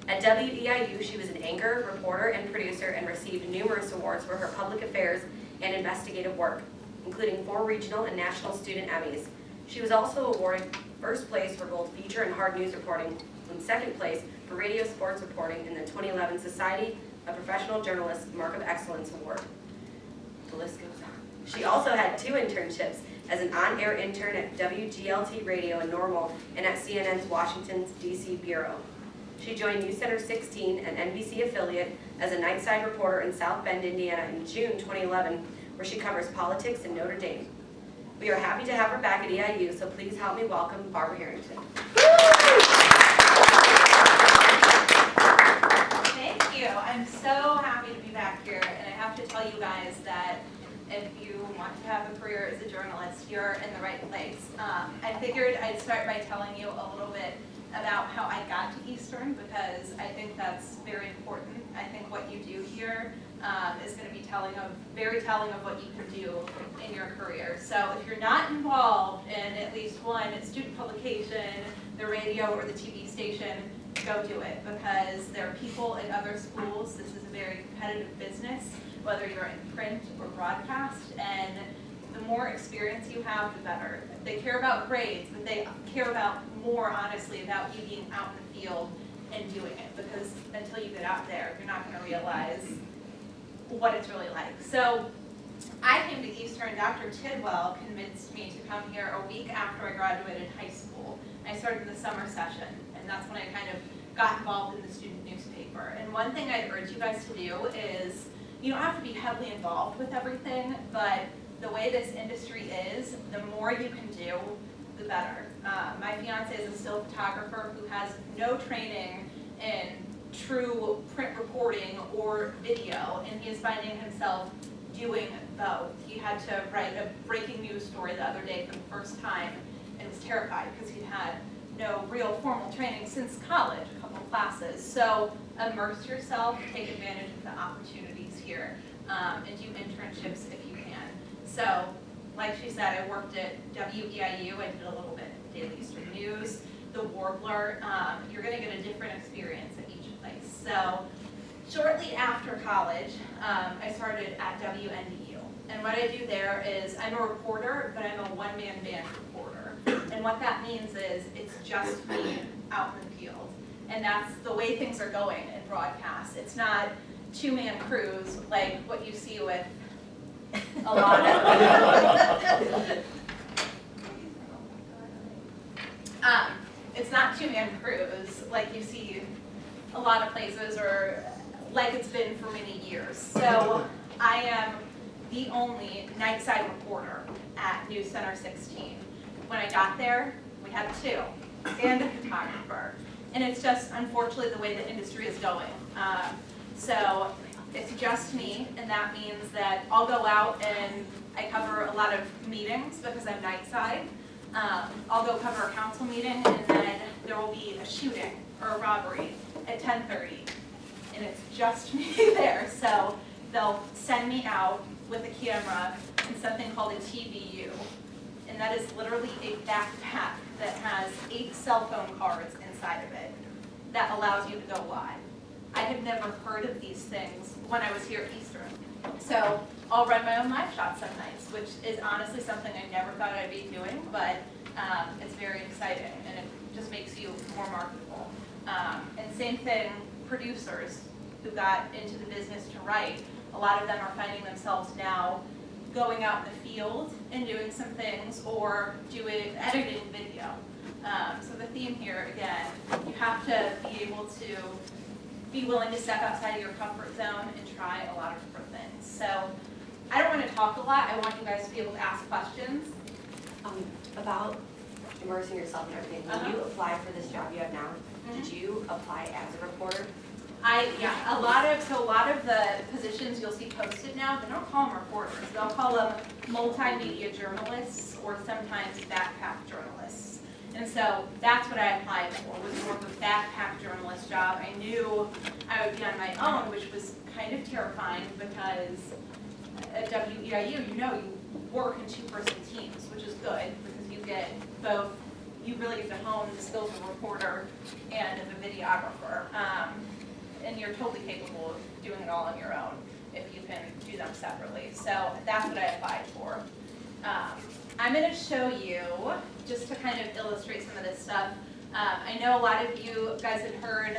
At WEIU, she was an anchor, reporter, and producer and received numerous awards for her public affairs and investigative work, including 4 regional and national student Emmys. She was also awarded first place for both feature and hard news reporting and second place for radio sports reporting in the 2011 Society of Professional Journalists Mark of Excellence Award. The list goes on. She also had 2 internships as an on-air intern at WGLT Radio in Normal and at CNN's Washington, D.C. Bureau. She joined News Center 16, an NBC affiliate, as a nightside reporter in South Bend, Indiana in June 2011, where she covers politics in Notre Dame. We are happy to have her back at EIU, so please help me welcome Barbara Harrington. Thank you. I'm so happy to be back here, and I have to tell you guys that if you want to have a career as a journalist, you're in the right place. I figured I'd start by telling you a little bit about how I got to Eastern, because I think that's very important. I think what you do here is going to be very telling of what you can do in your career. So if you're not involved in at least one student publication, the radio or the TV station, go do it, because there are people in other schools. This is a very competitive business, whether you're in print or broadcast, and the more experience you have, the better. They care about grades, but they care about more, honestly, about you being out in the field and doing it, because until you get out there, you're not going to realize what it's really like. So I came to Eastern. Dr. Tidwell convinced me to come here a week after I graduated high school. I started the summer session, and that's when I kind of got involved in the student newspaper. And one thing I'd urge you guys to do is, you don't have to be heavily involved with everything, but the way this industry is, the more you can do, the better. My fiance is a still photographer who has no training in true print reporting or video, and he is finding himself doing both. He had to write a breaking news story the other day for the first time and was terrified because he'd had no real formal training since college, a couple classes. So immerse yourself, take advantage of the opportunities here, and do internships if you can. So, like she said, I worked at WEIU. I did a little bit at Daily Eastern News, the Warbler. You're going to get a different experience at each place. So, shortly after college, I started at WNDU. And what I do there is I'm a reporter, but I'm a one-man band reporter. And what that means is it's just me out in the field. And that's the way things are going in broadcast. It's not 2-man crews like what you see with a lot of it's not 2-man crews like you see a lot of places, or like it's been for many years. So I am the only nightside reporter at News Center 16. When I got there, we had 2 and a photographer. And it's just, unfortunately, the way the industry is going. So it's just me, and that means that I'll go out and I cover a lot of meetings because I'm nightside. I'll go cover a council meeting, and then there will be a shooting or a robbery at 10:30, and it's just me there. So they'll send me out with a camera and something called a TVU, and that is literally a backpack that has 8 cell phone cards inside of it that allows you to go live. I had never heard of these things when I was here at Eastern. So I'll run my own live shot some nights, which is honestly something I never thought I'd be doing, but it's very exciting, and it just makes you more marketable. And same thing, producers who got into the business to write, a lot of them are finding themselves now going out in the field and doing some things, or editing video. So the theme here, again, you have to be able to be willing to step outside of your comfort zone and try a lot of different things. So I don't want to talk a lot. I want you guys to be able to ask questions. About immersing yourself in everything. When you applied for this job you have now, did you apply as a reporter? Yeah, a lot of the positions you'll see posted now, they don't call them reporters. They'll call them multimedia journalists or sometimes backpack journalists. And so that's what I applied for, was more of a backpack journalist job. I knew I would be on my own, which was kind of terrifying because at WEIU, you work in 2-person teams, which is good because you get both, you really get to hone the skills of a reporter and of a videographer. And you're totally capable of doing it all on your own if you can do them separately. So that's what I applied for. I'm going to show you, just to kind of illustrate some of this stuff. I know a lot of you guys had heard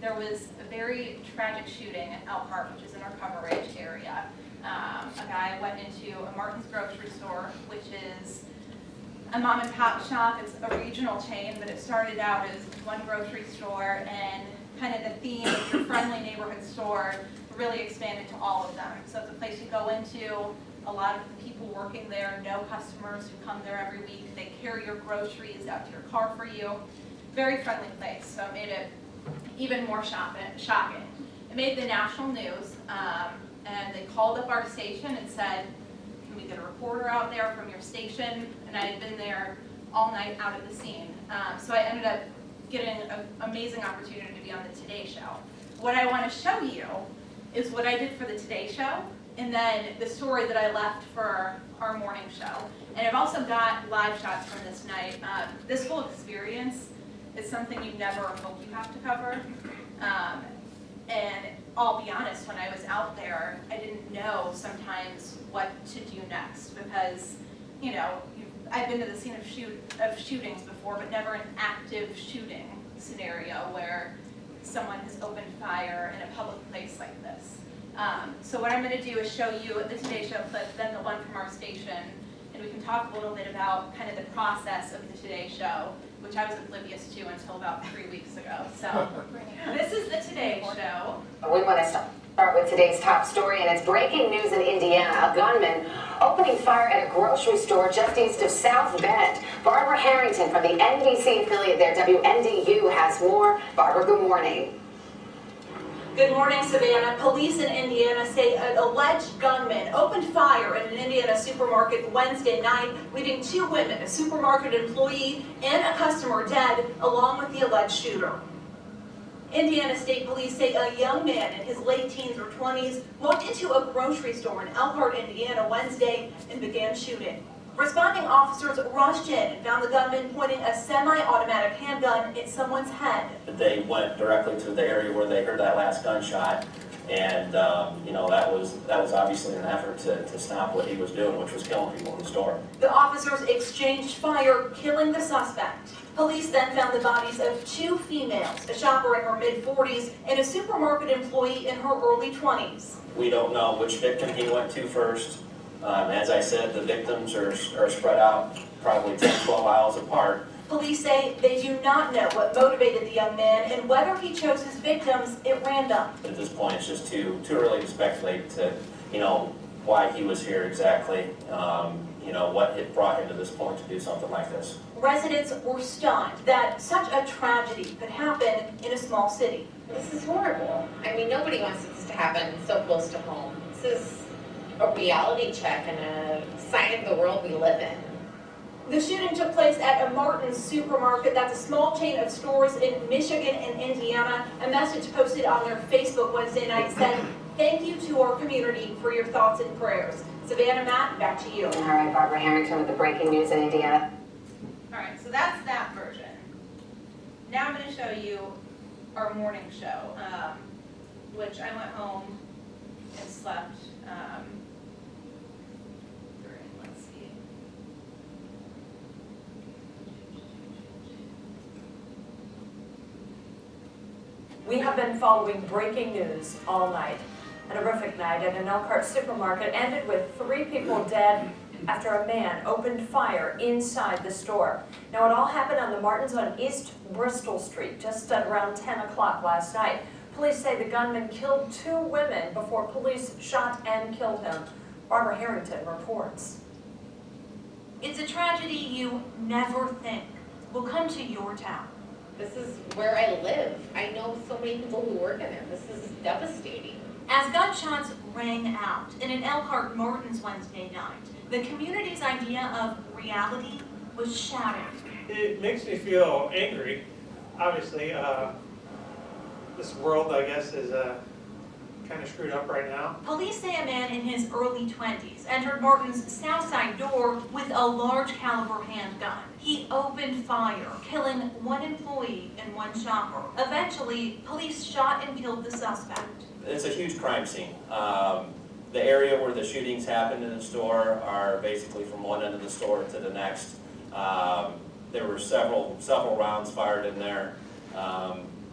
there was a very tragic shooting at Elkhart, which is in our coverage area. A guy went into a Martin's grocery store, which is a mom and pop shop. It's a regional chain, but it started out as one grocery store, and kind of the theme of your friendly neighborhood store really expanded to all of them. So it's a place you go into. A lot of the people working there know customers who come there every week. They carry your groceries out to your car for you. Very friendly place, so it made it even more shocking. It made the national news, and they called up our station and said, can we get a reporter out there from your station? And I had been there all night out at the scene. So I ended up getting an amazing opportunity to be on the Today Show. What I want to show you is what I did for the Today Show, and then the story that I left for our morning show. And I've also got live shots from this night. This whole experience is something you never hope you have to cover. And I'll be honest, when I was out there, I didn't know sometimes what to do next, because, you know, I've been to the scene of shootings before, but never an active shooting scenario where someone has opened fire in a public place like this. So what I'm going to do is show you the Today Show clip, then the one from our station, and we can talk a little bit about kind of the process of the Today Show, which I was oblivious to until about 3 weeks ago. So this is the Today Show. We want to start with today's top story, and it's breaking news in Indiana. A gunman opening fire at a grocery store just east of South Bend. Barbara Harrington from the NBC affiliate there, WNDU, has more. Barbara, good morning. Good morning, Savannah. Police in Indiana say an alleged gunman opened fire in an Indiana supermarket Wednesday night, leaving 2 women, a supermarket employee and a customer, dead, along with the alleged shooter. Indiana State Police say a young man in his late teens or 20s walked into a grocery store in Elkhart, Indiana Wednesday and began shooting. Responding officers rushed in and found the gunman pointing a semi-automatic handgun at someone's head. They went directly to the area where they heard that last gunshot, and you know, that was obviously an effort to stop what he was doing, which was killing people in the store. The officers exchanged fire, killing the suspect. Police then found the bodies of 2 females, a shopper in her mid-40s and a supermarket employee in her early 20s. We don't know which victim he went to first. As I said, the victims are spread out probably 10, 12 miles apart. Police say they do not know what motivated the young man and whether he chose his victims at random. At this point, it's just too early to speculate to, you know, why he was here exactly, you know, what had brought him to this point to do something like this. Residents were stunned that such a tragedy could happen in a small city. This is horrible. I mean, nobody wants this to happen so close to home. This is a reality check and a sign of the world we live in. The shooting took place at a Martin's supermarket. That's a small chain of stores in Michigan and Indiana. A message posted on their Facebook Wednesday night said, "Thank you to our community for your thoughts and prayers." Savannah, Matt, back to you. All right, Barbara Harrington with the breaking news in Indiana. All right, so that's that version. Now I'm going to show you our morning show, which I went home and slept during, let's see. We have been following breaking news all night. An horrific night at an Elkhart supermarket ended with 3 people dead after a man opened fire inside the store. Now, it all happened on the Martins on East Bristol Street just at around 10 o'clock last night. Police say the gunman killed 2 women before police shot and killed him. Barbara Harrington reports. It's a tragedy you never think will come to your town. This is where I live. I know so many people who work in there. This is devastating. As gunshots rang out in an Elkhart Martin's Wednesday night, the community's idea of reality was shattered. It makes me feel angry. Obviously, this world, I guess, is kind of screwed up right now. Police say a man in his early 20s entered Martin's south side door with a large caliber handgun. He opened fire, killing one employee and one shopper. Eventually, police shot and killed the suspect. It's a huge crime scene. The area where the shootings happened in the store are basically from one end of the store to the next. There were several rounds fired in there,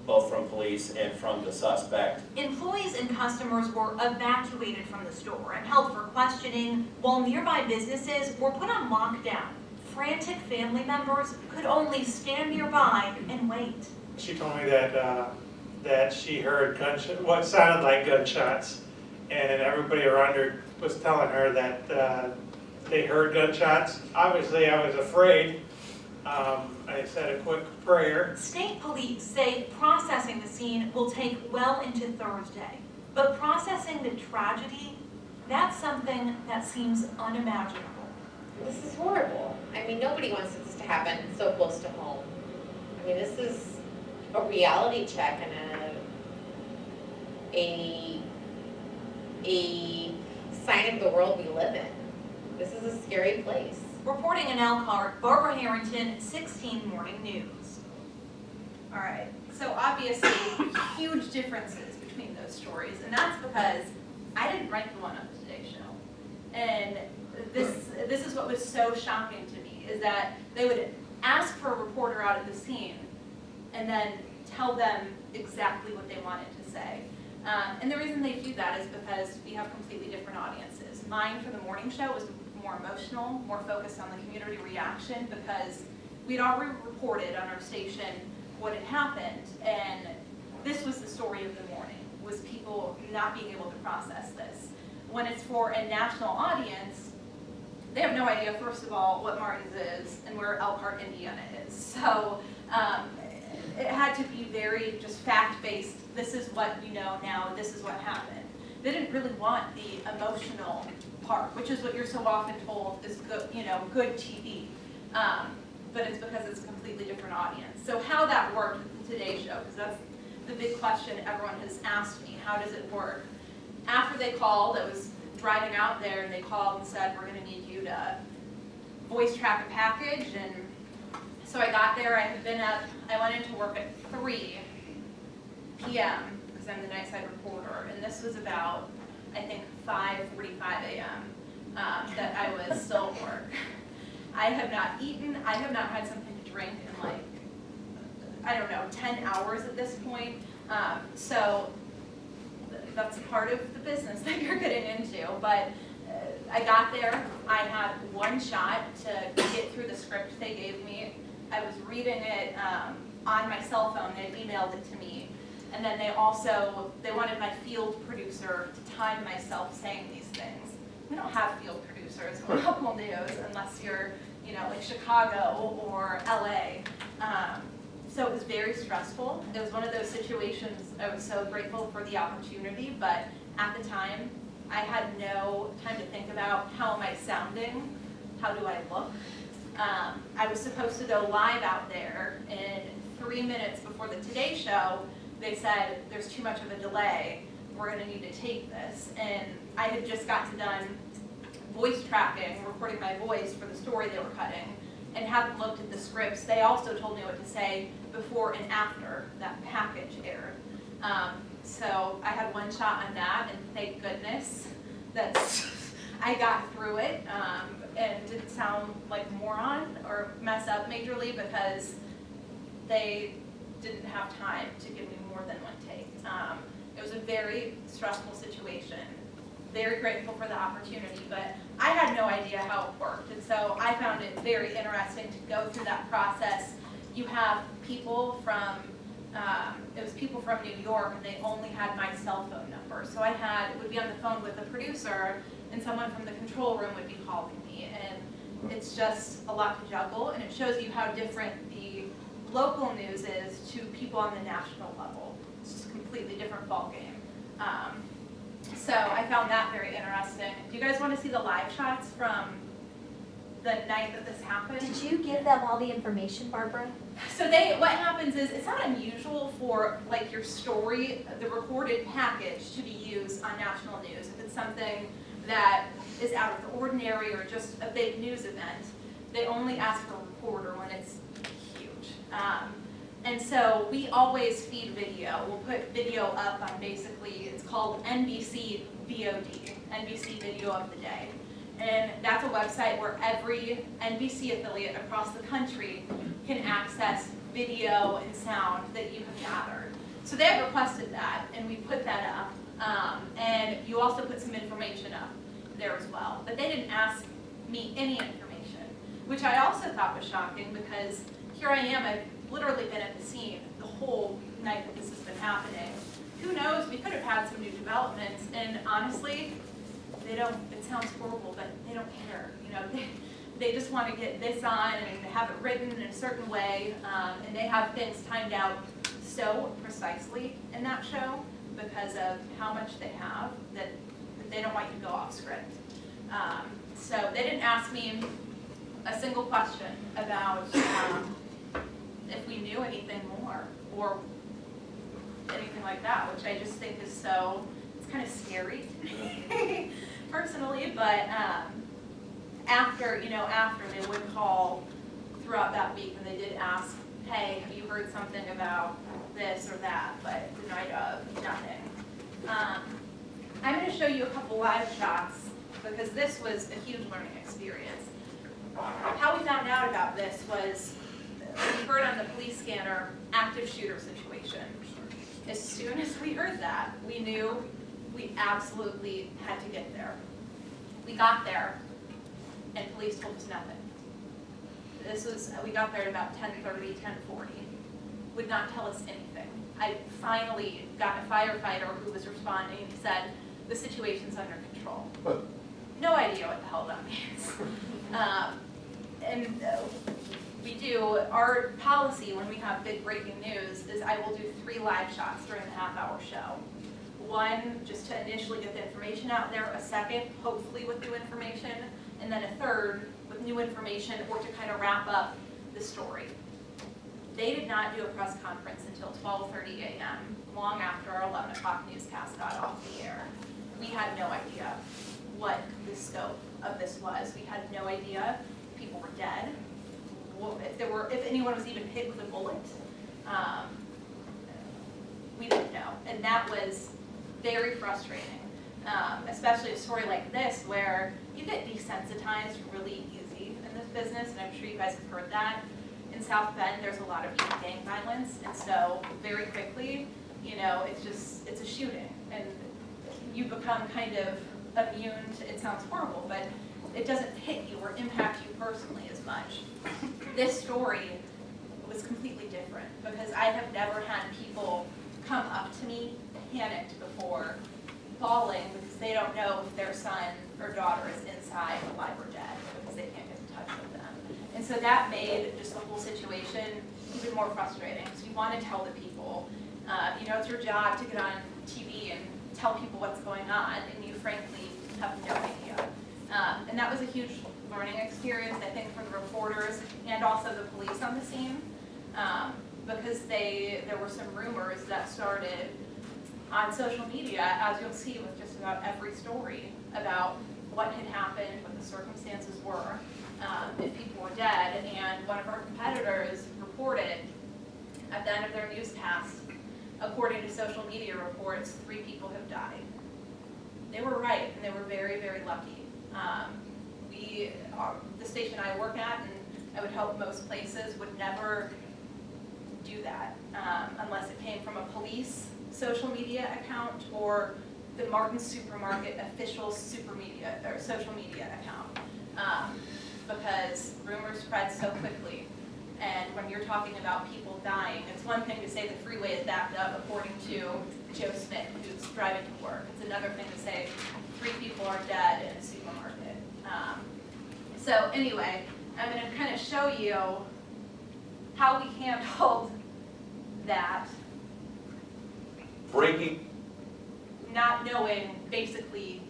both from police and from the suspect. Employees and customers were evacuated from the store and held for questioning, while nearby businesses were put on lockdown. Frantic family members could only stand nearby and wait. She told me that she heard what sounded like gunshots, and everybody around her was telling her that they heard gunshots. Obviously, I was afraid. I said a quick prayer. State police say processing the scene will take well into Thursday. But processing the tragedy, that's something that seems unimaginable. This is horrible. I mean, nobody wants this to happen so close to home. I mean, this is a reality check and a sign of the world we live in. This is a scary place. Reporting in Elkhart, Barbara Harrington, 16 Morning News. All right, so obviously huge differences between those stories, and that's because I didn't write the one on the Today Show. And this is what was so shocking to me, is that they would ask for a reporter out at the scene and then tell them exactly what they wanted to say. And the reason they do that is because we have completely different audiences. Mine for the morning show was more emotional, more focused on the community reaction, because we'd already reported on our station what had happened, and this was the story of the morning, was people not being able to process this. When it's for a national audience, they have no idea, first of all, what Martin's is and where Elkhart, Indiana is. So it had to be very just fact-based. This is what you know now, this is what happened. They didn't really want the emotional part, which is what you're so often told is good, good TV. But it's because it's a completely different audience. So how that worked with the Today Show, because that's the big question everyone has asked me, how does it work? After they called, I was driving out there and they called and said, we're gonna need you to voice track a package. And so I got there, I went into work at 3 p.m. because I'm the night side reporter, and this was about, I think, 5:45 a.m. That I was still at work. I have not eaten, I have not had something to drink in like, I don't know, 10 hours at this point. So that's part of the business that you're getting into. But I got there, I had one shot to get through the script they gave me. I was reading it on my cell phone, they emailed it to me. And then they wanted my field producer to time myself saying these things. We don't have field producers on local news unless you're, like Chicago or LA. So it was very stressful. It was one of those situations I was so grateful for the opportunity, but at the time, I had no time to think about how am I sounding, how do I look. I was supposed to go live out there, and 3 minutes before the Today Show, they said, there's too much of a delay, we're gonna need to take this. And I had just gotten done voice tracking, recording my voice for the story they were cutting, and hadn't looked at the scripts. They also told me what to say before and after that package aired. So I had one shot on that, and thank goodness that I got through it and didn't sound like a moron or mess up majorly, because they didn't have time to give me more than one take. It was a very stressful situation. Very grateful for the opportunity, but I had no idea how it worked, and so I found it very interesting to go through that process. You have people from, it was people from New York, and they only had my cell phone number. So would be on the phone with the producer, and someone from the control room would be calling me, and it's just a lot to juggle, and it shows you how different the local news is to people on the national level. It's just a completely different ballgame. So I found that very interesting. Do you guys want to see the live shots from the night that this happened. Did you give them all the information, Barbara? So what happens is, it's not unusual for like your story, the recorded package, to be used on national news. If it's something that is out of the ordinary or just a big news event, they only ask for a reporter when it's huge. And so we always feed video. We'll put video up on basically, it's called NBC VOD, NBC Video of the Day. And that's a website where every NBC affiliate across the country can access video and sound that you have gathered. So they have requested that, and we put that up. And you also put some information up there as well. But they didn't ask me any information, which I also thought was shocking, because here I am, I've literally been at the scene the whole night that this has been happening. Who knows, we could have had some new developments, and honestly, they don't, it sounds horrible, but they don't care. You know, they just want to get this on and have it written in a certain way, and they have things timed out so precisely in that show because of how much they have that they don't want you to go off script. So they didn't ask me a single question about if we knew anything more or anything like that, which I just think is so, it's kind of scary personally, but after they would call throughout that week, and they did ask, hey, have you heard something about this or that, but the night of, nothing. I'm going to show you a couple live shots because this was a huge learning experience. How we found out about this was we heard on the police scanner active shooter situation. As soon as we heard that, we knew we absolutely had to get there. We got there, and police told us nothing. We got there at about 10:30, 10:40. Would not tell us anything. I finally got a firefighter who was responding and said, the situation's under control. No idea what the hell that means. We do, our policy when we have big breaking news is I will do 3 live shots during the half-hour show. One, just to initially get the information out there, a second, hopefully with new information, and then a third with new information or to kind of wrap up the story. They did not do a press conference until 12:30 a.m., long after our 11 o'clock newscast got off the air. We had no idea what the scope of this was. We had no idea if people were dead, if anyone was even hit with a bullet. We didn't know, and that was very frustrating, especially a story like this where you get desensitized really easy in this business, and I'm sure you guys have heard that. In South Bend, there's a lot of gang violence, and so very quickly, it's a shooting, and you become kind of immune to, it sounds horrible, but it doesn't hit you or impact you personally as much. This story was completely different because I have never had people come up to me panicked before, bawling because they don't know if their son or daughter is inside, alive or dead, because they can't get in touch with them. And so that made just the whole situation even more frustrating because you want to tell the people, it's your job to get on TV and tell people what's going on, and you frankly have no idea. And that was a huge learning experience, I think, for the reporters and also the police on the scene, because there were some rumors that started on social media, as you'll see with just about every story, about what had happened, what the circumstances were, if people were dead. And one of our competitors reported at the end of their newscast, according to social media reports, 3 people have died. They were right, and they were very, very lucky. The station I work at, and I would hope most places, would never do that unless it came from a police social media account or the Martin Supermarket official social media account, because rumors spread so quickly. And when you're talking about people dying, it's one thing to say the freeway is backed up according to Joe Smith, who's driving to work. It's another thing to say 3 people are dead in a supermarket. So anyway, I'm going to kind of show you how we handled that. Breaking. Not knowing basically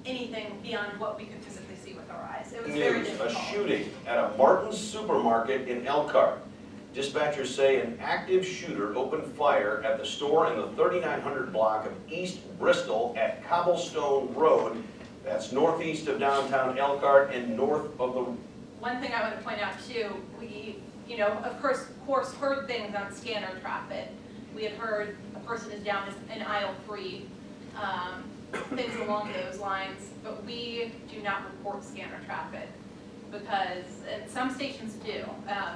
anything beyond what we could physically see with with our eyes. It was very News, a difficult. shooting at a Martin's supermarket in Elkhart. Dispatchers say an active shooter opened fire at the store in the 3900 block of East Bristol at Cobblestone Road. That's northeast of downtown Elkhart and north of the... One thing I want to point out too, we, of course heard things on scanner traffic. We had heard a person is down in aisle 3, things along those lines, but we do not report scanner traffic because, and some stations do.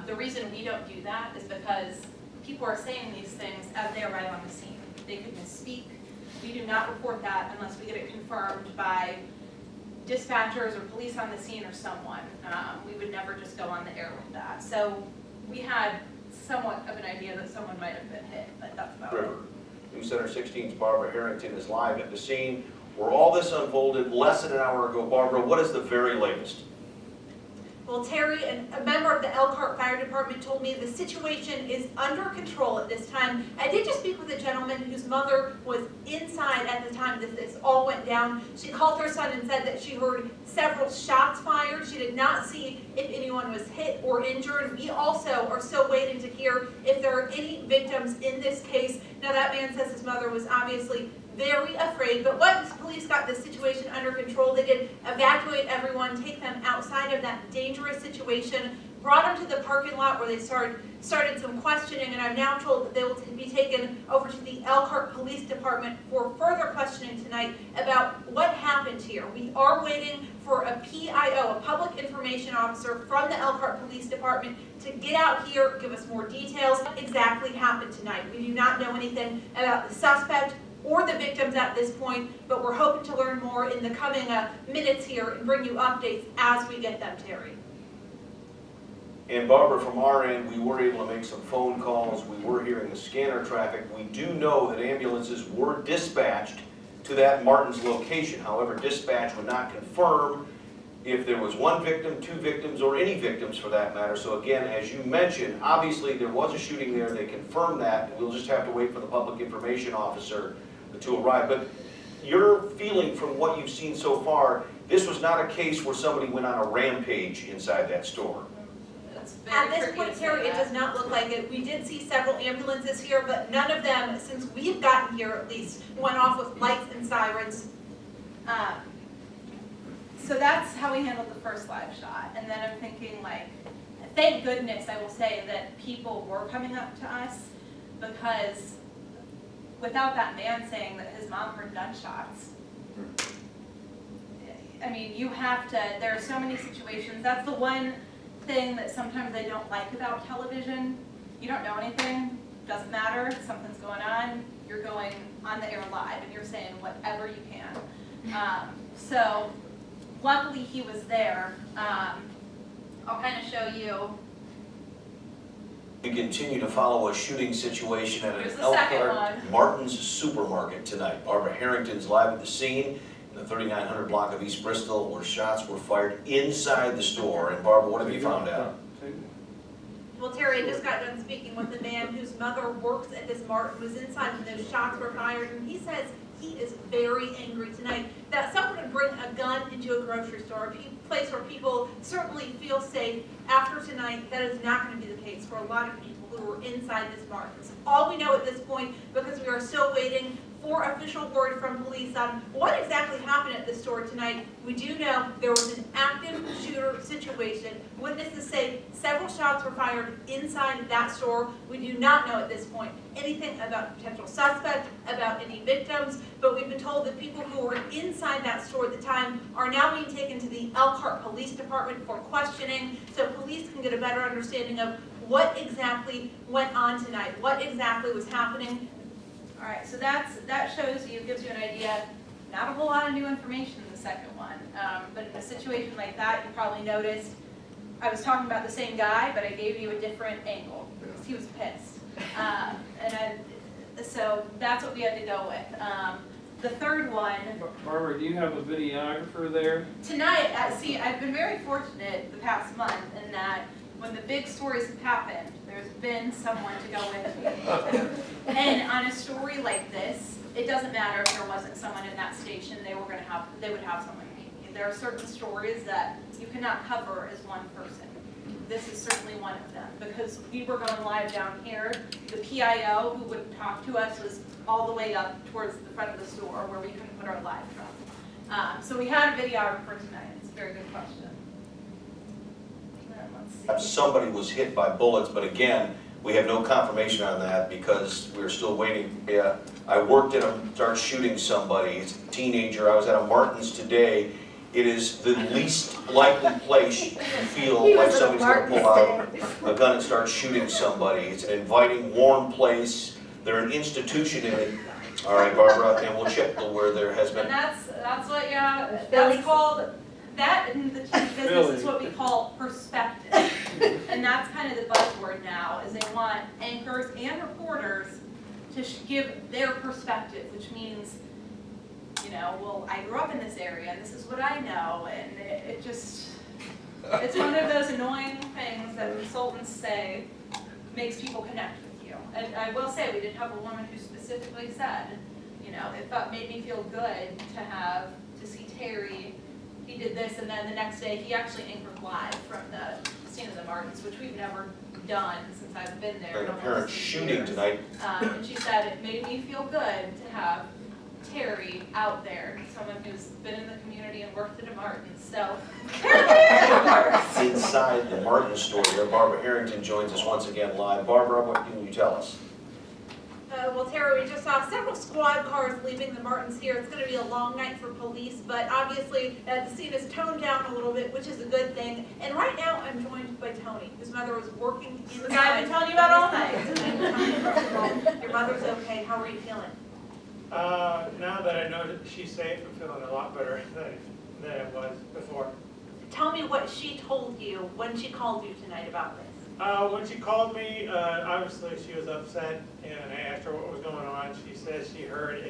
The reason we don't do that is because people are saying these things as they arrive on the scene. They could misspeak. We do not report that unless we get it confirmed by dispatchers or police on the scene or someone. We would never just go on the air with that. So we had somewhat of an idea that someone might have been hit, but that's about it. River. News Center 16's Barbara Harrington is live at the scene where all this unfolded less than an hour ago. Barbara, what is the very latest? Well, Terry, a member of the Elkhart Fire Department told me the situation is under control at this time. I did just speak with a gentleman whose mother was inside at the time that this all went down. She called her son and said that she heard several shots fired. She did not see if anyone was hit or injured. We also are still waiting to hear if there are any victims in this case. Now, that man says his mother was obviously very afraid, but once police got the situation under control, they did evacuate everyone, take them outside of that dangerous situation, brought them to the parking lot where they started some questioning, and I'm now told that they will be taken over to the Elkhart Police Department for further questioning tonight about what happened here. We are waiting for a PIO, a Public Information Officer from the Elkhart Police Department, to get out here, give us more details what exactly happened tonight. We do not know anything about the suspect or the victims at this point, but we're hoping to learn more in the coming minutes here and bring you updates as we get them, Terry. And Barbara, from our end, we were able to make some phone calls. We were hearing the scanner traffic. We do know that ambulances were dispatched to that Martin's location. However, dispatch would not confirm if there was one victim, 2 victims, or any victims for that matter. So again, as you mentioned, obviously there was a shooting there. They confirmed that. We'll just have to wait for the Public Information Officer to arrive. But your feeling from what you've seen so far, this was not a case where somebody went on a rampage inside that store. At this point, Terry, it does not look like it. We did see several ambulances here, but none of them, since we've gotten here at least, went off with lights and sirens. So that's how we handled the first live shot. And then I'm thinking, like, thank goodness, I will say, that people were coming up to us, because without that man saying that his mom heard gunshots, I mean, you have to, there are so many situations. That's the one thing that sometimes I don't like about television. You don't know anything, doesn't matter, something's going on, you're going on the air live and you're saying whatever you can. So luckily he was there. I'll kind of show you. We continue to follow a shooting situation at Here's an the second Elkhart one. Martin's supermarket tonight. Barbara Harrington's live at the scene in the 3900 block of East Bristol where shots were fired inside the store. And Barbara, what have you found out? Well, Terry, I just got done speaking with a man whose mother works at this Martin, was inside when those shots were fired, and he says he is very angry tonight that someone would bring a gun into a grocery store, a place where people certainly feel safe. After tonight, that is not going to be the case for a lot of people who were inside this Martin's. All we know at this point, because we are still waiting for official word from police on what exactly happened at the store tonight, we do know there was an active shooter situation. Witnesses say several shots were fired inside that store. We do not know at this point anything about a potential suspect, about any victims, but we've been told that people who were inside that store at the time are now being taken to the Elkhart Police Department for questioning, so police can get a better understanding of what exactly went on tonight, what exactly was happening. All right, so that shows you, gives you an idea. Not a whole lot of new information in the second one, but in a situation like that, you probably noticed I was talking about the same guy, but I gave you a different angle because he was pissed. So that's what we had to go with. The third one. Barbara, do you have a videographer there? Tonight, see, I've been very fortunate the past month in that when the big stories have happened, there's been someone to go with me. And on a story like this, it doesn't matter if there wasn't someone in that station, they would have someone meet me There are certain stories that you cannot cover as one person. This is certainly one of them, because we were going live down here. The PIO who would talk to us was all the way up towards the front of the store where we couldn't put our live truck. So we had a videographer tonight. It's a very good question. Let's see. Somebody was hit by bullets, but again, we have no confirmation on that because we're still waiting. Yeah, I worked at start shooting somebody. He's a teenager. I was at a Martin's today. It is the least likely place you feel like somebody's going to pull out a gun and start shooting somebody. It's an inviting, warm place. They're an institution in it. All right, Barbara, and we'll check where there has been. And that's what, yeah, that's called, that in the TV business is what we call perspective. And that's kind of the buzzword now, is they want anchors and reporters to give their perspective, which means, you know, well, I grew up in this area and this is what I know, and it just, it's one of those annoying things that consultants say makes people connect with you. And I will say, we did have a woman who specifically said, you know, it made me feel good to see Terry, he did this, and then the next day he actually anchored live from the scene of the Martins, which we've never done since I've been there. An apparent shooting tonight. And she said it made me feel good to have Terry out there, someone who's been in the community and worked at a Martin's. So, Inside the Martin store here, Barbara Harrington joins us once again live. Barbara, what can you tell us? Well, Tara, we just saw several squad cars leaving the Martins here. It's going to be a long night for police, but obviously the scene is toned down a little bit, which is a good thing. And right now, I'm joined by Tony, whose mother was working inside. the guy I've been telling you about all night. Your mother's okay. How are you feeling? Now that I know that she's safe, I'm feeling a lot better than I was before. Tell me what she told you when she called you tonight about this. When she called me, obviously she was upset, and I asked her what was going on. She said she heard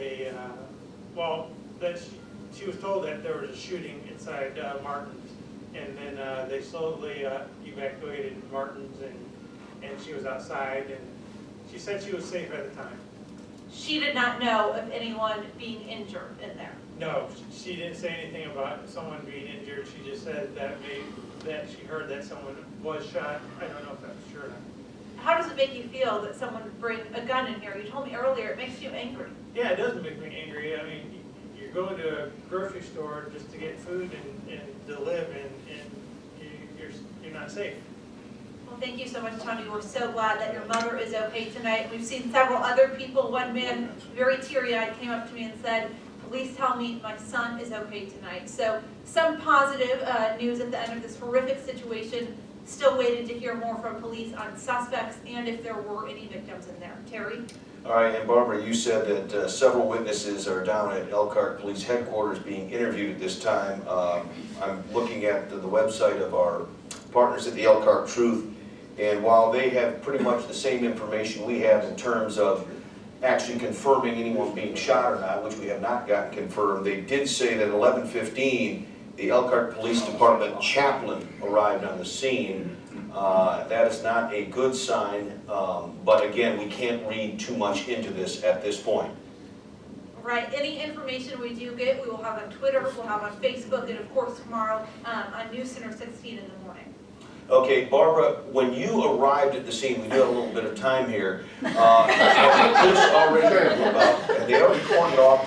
that she was told that there was a shooting inside Martin's, and then they slowly evacuated Martin's, and she was outside, and she said she was safe at the time. She did not know of anyone being injured in there. No, she didn't say anything about someone being injured. She just said that she heard that someone was shot. I don't know if that's true or not. How does it make you feel that someone would bring a gun in here? You told me earlier it makes you angry. Yeah, it does make me angry. I mean, you're going to a grocery store just to get food and to live, and you're not safe. Well, thank you so much, Tony. We're so glad that your mother is okay tonight. We've seen several other people. One man, very teary-eyed, came up to me and said, "Please tell me my son is okay tonight." So some positive news at the end of this horrific situation. Still waiting to hear more from police on suspects and if there were any victims in there. Terry? All right, and Barbara, you said that several witnesses are down at Elkhart Police Headquarters being interviewed at this time. I'm looking at the website of our partners at the Elkhart Truth, and while they have pretty much the same information we have in terms of actually confirming anyone being shot or not, which we have not gotten confirmed, they did say that at 11:15, the Elkhart Police Department chaplain arrived on the scene. That is not a good sign, but again, we can't read too much into this at this point. Right, any information we do get, we will have on Twitter, we'll have on Facebook, and of course tomorrow on News Center 16 in the morning. Okay, Barbara, when you arrived at the scene, we do have a little bit of time here. They already cordoned off.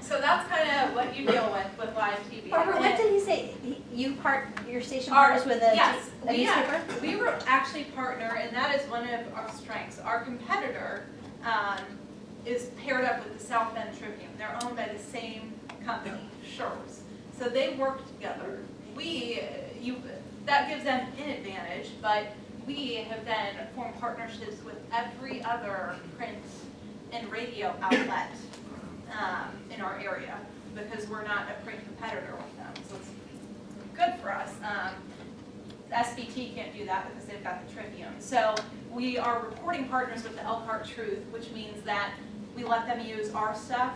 So that's kind of what you deal with live TV. Barbara, what did you say? Your station partners with a Yes, newspaper? we were actually partner, and that is one of our strengths. Our competitor is paired up with the South Bend Tribune. They're owned by the same company, Schurz. So they work together. That gives them an advantage, but we have then formed partnerships with every other print and radio outlet in our area, because we're not a print competitor with them, so it's good for us. SBT can't do that because they've got the Tribune. So we are reporting partners with the Elkhart Truth, which means that we let them use our stuff.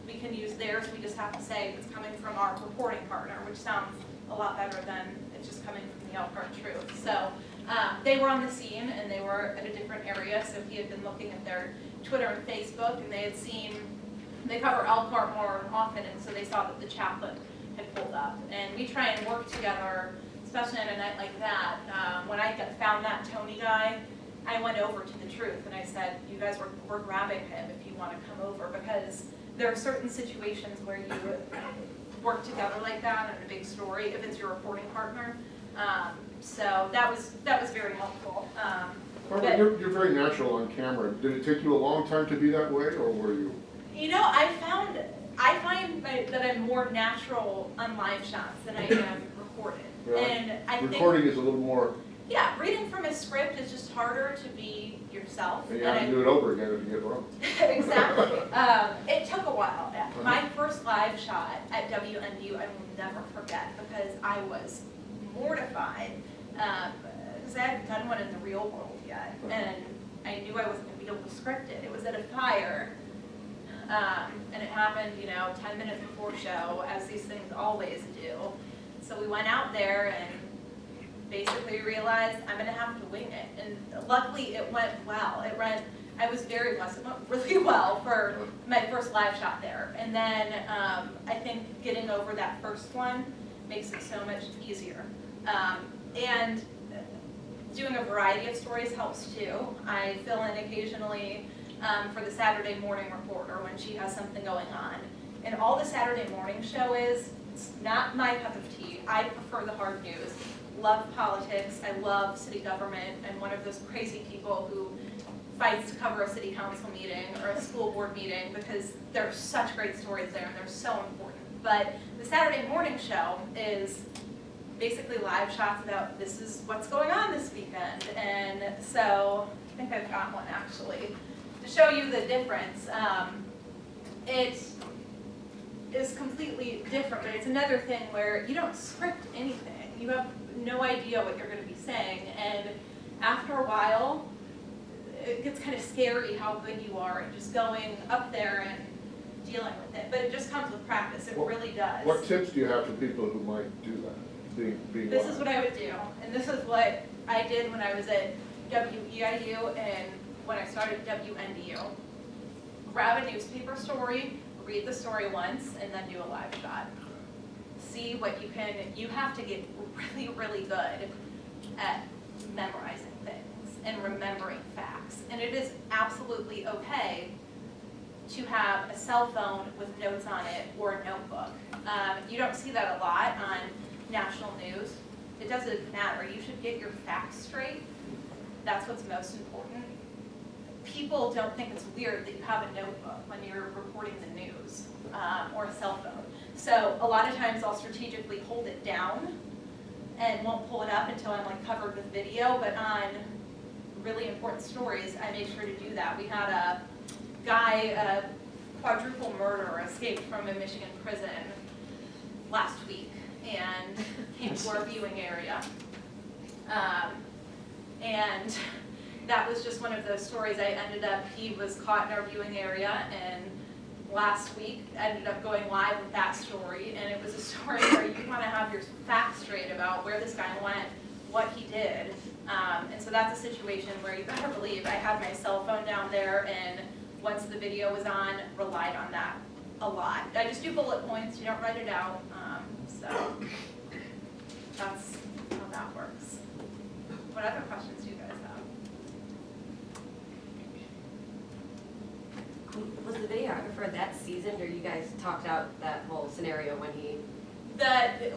We can use theirs. We just have to say it's coming from our reporting partner, which sounds a lot better than it's just coming from the Elkhart Truth. So they were on the scene, and they were at a different area, so he had been looking at their Twitter and Facebook, and they had seen, they cover Elkhart more often, and so they saw that the chaplain had pulled up. And we try and work together, especially on a night like that. When I found that Tony guy, I went over to the Truth and I said, you guys we're grabbing him if you want to come over, because there are certain situations where you work together like that on a big story if it's your reporting partner. So that was very helpful. Barbara, you're very natural on camera. Did it take you a long time to be that way, or were you? You know, I find that I'm more natural on live shots than I am recorded. Right. And I think Recording is a little more, yeah, reading from a script is just harder to be yourself. and you have to do it over again if you get wrong. Exactly. It took a while. My first live shot at WNDU I will never forget, because I was mortified, because I hadn't done one in the real world yet, and I knew I wasn't going to be able to script it. It was at a fire, and it happened, 10 minutes before show, as these things always do. So we went out there and basically realized I'm going to have to wing it. And luckily it went well. I was very blessed. It went really well for my first live shot there. And then I think getting over that first one makes it so much easier. And doing a variety of stories helps too. I fill in occasionally for the Saturday morning reporter when she has something going on. And all the Saturday morning show is, it's not my cup of tea. I prefer the hard news. Love politics. I love city government. I'm one of those crazy people who fights to cover a city council meeting or a school board meeting, because there's such great stories there and they're so important. But the Saturday morning show is basically live shots about this is what's going on this weekend. And so I think I've got one actually to show you the difference. It is completely different, but it's another thing where you don't script anything. You have no idea what you're going to be saying, and after a while, it gets kind of scary how good you are at just going up there and dealing with it. But it just comes with practice. It really does. What tips do you have for people who might do that, being This live? is what I would do, and this is what I did when I was at WEIU and when I started WNDU. Grab a newspaper story, read the story once, and then do a live shot. See what you can. You have to get really, really good at memorizing things and remembering facts. And it is absolutely okay to have a cell phone with notes on it or a notebook. You don't see that a lot on national news. It doesn't matter. You should get your facts straight. That's what's most important. People don't think it's weird that you have a notebook when you're reporting the news or a cell phone. So a lot of times I'll strategically hold it down and won't pull it up until I'm like covered with video, but on really important stories, I make sure to do that. We had a guy, a quadruple murderer, escaped from a Michigan prison last week and came to our viewing area. And that was just one of those stories. He was caught in our viewing area, and last week ended up going live with that story, and it was a story where you want to have your facts straight about where this guy went, what he did. And so that's a situation where you better believe I had my cell phone down there, and once the video was on, relied on that a lot. I just do bullet points, you don't write it out, so that's how that works. What other questions do you guys have? Was the videographer that seasoned, or you guys talked out that whole scenario when he?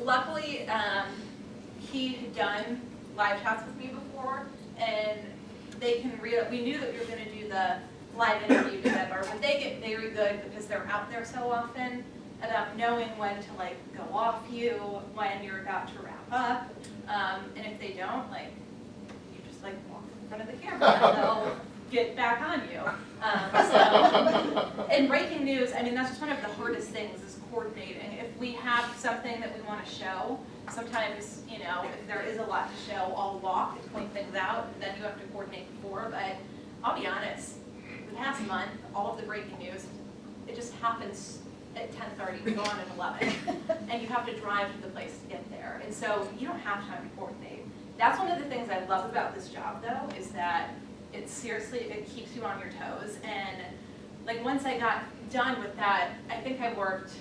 Luckily, he had done live shots with me before, and we knew that we were going to do the live interview together, but they get very good because they're out there so often about knowing when to like go off you, when you're about to wrap up, and if they don't, like, you just like walk in front of the camera and they'll get back on you. So, in breaking news, I mean, that's just one of the hardest things is coordinating. If we have something that we want to show, sometimes, if there is a lot to show, I'll walk and point things out, and then you have to coordinate before. But I'll be honest, the past month, all of the breaking news, it just happens at 10:30, we go on at 11, and you have to drive to the place to get there. And so you don't have time to coordinate. That's one of the things I love about this job, though, is that it keeps you on your toes. And like once I got done with that, I think I worked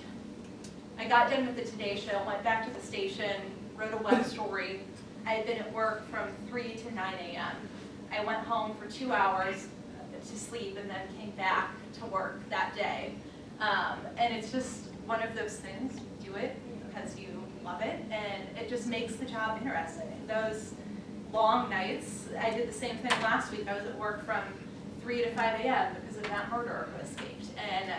I got done with the Today Show, went back to the station, wrote a web story. I had been at work from 3 to 9 a.m. I went home for 2 hours to sleep and then came back to work that day. And it's just one of those things, you do it because you love it, and it just makes the job interesting. Those long nights, I did the same thing last week. I was at work from 3 to 5 a.m. because of that murderer who escaped. And